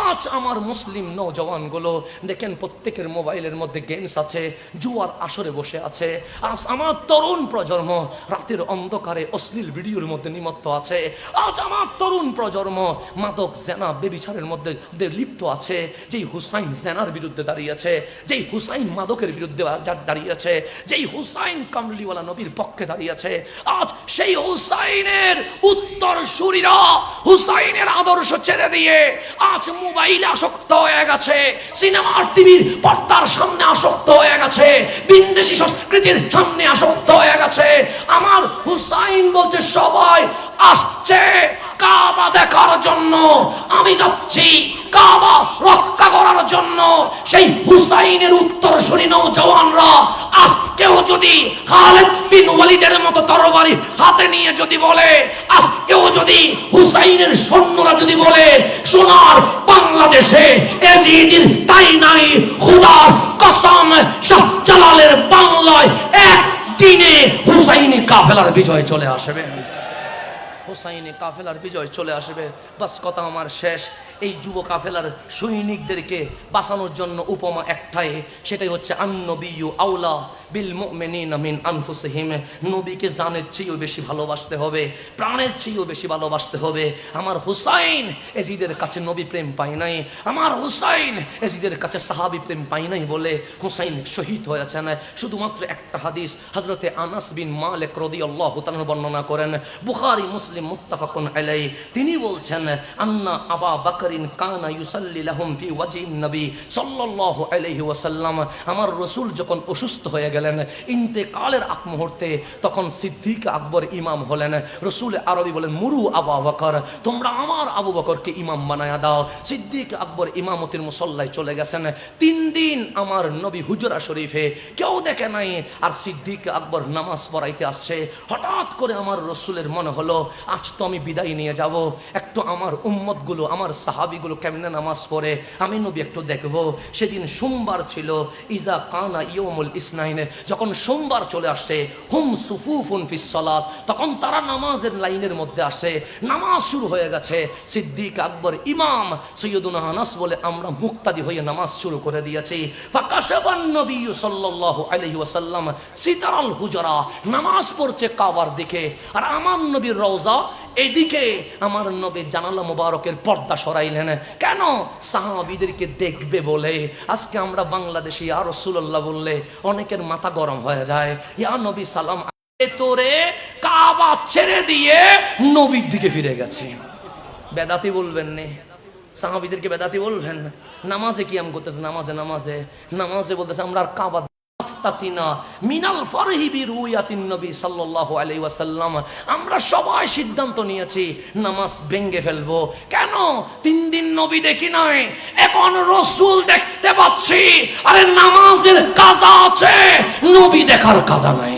আজ আমার মুসলিম নওজওয়ানগুলো দেখেন, প্রত্যেকের মোবাইলের মধ্যে গেমস আছে, জুয়ার আসরে বসে আছে। আজ আমার তরুণ প্রজন্ম রাতের অন্ধকারে অশ্লীল ভিডিওর মধ্যে নিমত্ত আছে। আজ আমার তরুণ প্রজন্ম মাদক জেনা বেবিচারের মধ্যে লিপ্ত আছে। যেই হুসাইন জেনার বিরুদ্ধে দাঁড়িয়েছে, যেই হুসাইন মাদকের বিরুদ্ধে দাঁড়িয়েছে, যেই হুসাইন কামলিওয়ালা নবীর পক্ষে দাঁড়িয়েছে, আজ সেই হুসাইনের উত্তরসূরিরা হুসাইনের আদর্শ ছেড়ে দিয়ে আজ মোবাইলে আসক্ত হয়ে গেছে, সিনেমার টিভির পর্দার সামনে আসক্ত হয়ে গেছে, বিদেশি সংস্কৃতির সামনে আসক্ত হয়ে গেছে। আমার হুসাইন বলছে, সবাই আসছে কাবা দেখার জন্য, আমি যাচ্ছি কাবা রক্ষা করার জন্য। সেই হুসাইনের উত্তরসূরি নওজওয়ানরা আজকেও যদি খালিদ বিন ওয়ালিদের মতো তরবারি হাতে নিয়ে যদি বলে, আজকেও যদি হুসাইনের সৈন্যরা যদি বলে, সোনার বাংলাদেশে এজিদের তাই নাই, খোদার কসম শাহজালালের বাংলায় একদিনে হুসাইনি কাফেলার বিজয় চলে আসবে, হুসাইনি কাফেলার বিজয় চলে আসবে। বাস কথা আমার শেষ। এই যুব কাফেলার সৈনিকদেরকে বাঁচানোর জন্য উপমা একটাই, সেটাই হচ্ছে আন-নবিয়্যু আওলা বিল মুমিনিনা মিন আনফুসিহিম। নবীকে জানের চেয়েও বেশি ভালোবাসতে হবে, প্রাণের চেয়েও বেশি ভালোবাসতে হবে। আমার হুসাইন এজিদের কাছে নবী প্রেম পায় নাই, আমার হুসাইন এজিদের কাছে সাহাবী প্রেম পায় নাই বলে হুসাইন শহীদ হয়েছেন। শুধুমাত্র একটা হাদিস হযরতে আনাস বিন মালিক রাদিয়াল্লাহু তাআলা বর্ণনা করেন, বুখারী মুসলিম মুত্তাফাকুন আলাইহি। তিনি বলছেন, আন্না আবা বকরিন কানা ইউসাল্লি লাহুম ফি ওয়াজহিন নবী সাল্লাল্লাহু আলাইহি ওয়াসাল্লাম। আমার রাসূল যখন অসুস্থ হয়ে গেলেন ইন্তেকালের আগ মুহূর্তে, তখন সিদ্দিক আকবর ইমাম হলেন। রাসূল আরবি বলেন, মুরু আবু বকর, তোমরা আমার আবু বকরকে ইমাম বানায়া দাও। সিদ্দিক আকবর ইমামতির মুসল্লায় চলে গেছেন। 3 দিন আমার নবী হুজরা শরীফে কেউ দেখে নাই, আর সিদ্দিক আকবর নামাজ পড়াইতে আসছে। হঠাৎ করে আমার রাসূলের মনে হলো, আজ তো আমি বিদায় নিয়ে যাব, একটু আমার উম্মতগুলো, আমার সাহাবিগুলো কেমনে নামাজ পড়ে আমি নবী একটু দেখবো। সেদিন সোমবার ছিল, ইজা কানা ইয়মুল ইসনাইনে, যখন সোমবার চলে আসে, হুম সুফুফুন ফিস সালাত, তখন তারা নামাজের লাইনের মধ্যে আসে, নামাজ শুরু হয়ে গেছে। সিদ্দিক আকবর ইমাম, সৈয়দুনা আনাস বলে আমরা মুক্তাদি হয়ে নামাজ শুরু করে দিয়েছি। ফাকাশাফান নবী সাল্লাল্লাহু আলাইহি ওয়াসাল্লাম সিতারাল হুজরা, নামাজ পড়ছে কাবার দিকে, আর আমার নবীর রওজা এদিকে। আমার নবী জানালা মুবারকের পর্দা সরাইলেন কেন? সাহাবীদেরকে দেখবে বলে। আজকে আমরা বাংলাদেশে ইয়া রাসূলুল্লাহ বললে অনেকের মাথা গরম হয়ে যায়। ইয়া নবী সালাম, তোরে কাবা ছেড়ে দিয়ে নবীর দিকে ফিরে গেছে। বেদাতি বলবেন নে, সাহাবীদেরকে বেদাতি বলবেন। নামাজে কি আম করতেছে, নামাজে নামাজে নামাজে বলতেছে আমরা আর কাবা মিনাল ফারহি বিরুয়াতিন নবী সাল্লাল্লাহু আলাইহি ওয়াসাল্লাম, আমরা সবাই সিদ্ধান্ত নিয়েছি নামাজ ভেঙে ফেলবো। কেন? 3 দিন নবী দেখি নাই, এখন রাসূল দেখতে পাচ্ছি। আরে নামাজের কাজা আছে, নবী দেখার কাজা নাই।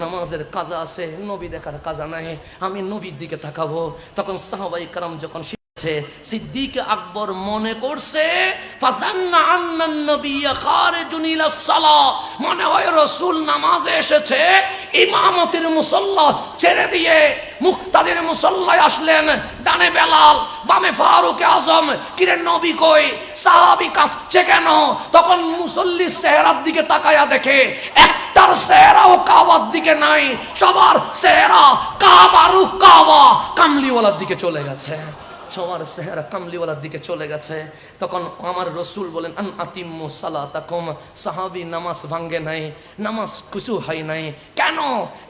নামাজের কাজা আছে, নবী দেখার কাজা নাই। আমি নবীর দিকে তাকাবো। তখন সাহাবায়ে কেরাম যখন সিদ্দিক আকবর মনে করছে, ফাযান্না আন্নান নবিয়্য খারিজুন ইলাস সালাহ, মনে হয় রাসূল নামাজে এসেছে, ইমামতির মুসাল্লা ছেড়ে দিয়ে মুক্তাদির মুসাল্লায় আসলেন। ডানে বেলাল, বামে ফারুক আজম। কিরে নবী কই? সাহাবী কাঁদছে কেন? তখন মুসল্লি চেহারার দিকে তাকায়া দেখে একটার চেহারাও কাবার দিকে নাই, সবার চেহারা কাবারু কাবা, কামলিওয়ালার দিকে চলে গেছে। সবার চেহারা কামলিওয়ালার দিকে চলে গেছে। তখন আমার রসুল বলেন, আন আতিম্মু সালাতাকুম, সাহাবী নামাজ ভাঙ্গে নাই, নামাজ কিছু হয় নাই। কেন?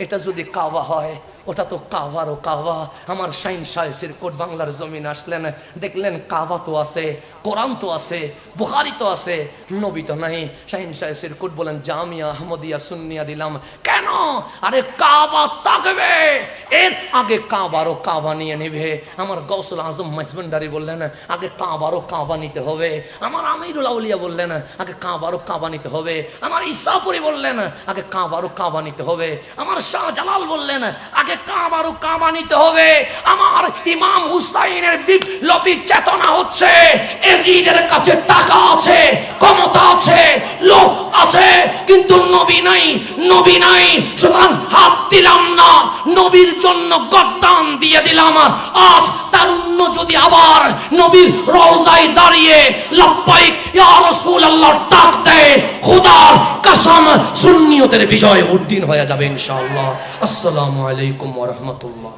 এটা যদি কাবা হয়, ওটা তো কাবারও কাবা। আমার শাইন শাহ সিরকোট বাংলার জমিন আসলেন, দেখলেন কাবা তো আছে, কোরআন তো আছে, বুখারী তো আছে, নবী তো নাই। শাইন শাহ সিরকোট বলেন, জামিয়া আহমদিয়া সুন্নিয়া দিলাম। কেন? আরে কাবা থাকবে, এর আগে কাবারও কাবা নিয়ে নিবে। আমার গৌসুল আজম মাইজভান্ডারী বললেন, আগে কাবারও কাবা নিতে হবে। আমার আমিরুল আউলিয়া বললেন, আগে কাবারও কাবা নিতে হবে। আমার ইসাপুরি বললেন, আগে কাবারও কাবা নিতে হবে। আমার শাহজালাল বললেন, আগে কাবারও কাবা নিতে হবে। আমার ইমাম হুসাইনের বিপ্লবী চেতনা হচ্ছে, এজিদের কাছে টাকা আছে, ক্ষমতা আছে, লোক আছে, কিন্তু নবী নাই, নবী নাই। সুতরাং হাত দিলাম না, নবীর জন্য গর্দান দিয়ে দিলাম। আজ তারুণ্য যদি আবার নবীর রওজায় দাঁড়িয়ে লাব্বাইক ইয়া রাসূলুল্লাহ ডাক দেয়, খোদার কসম সুন্নিয়তের বিজয় উদ্দিন হয়ে যাবে ইনশাআল্লাহ। আসসালামু আলাইকুম ওয়া রাহমাতুল্লাহ।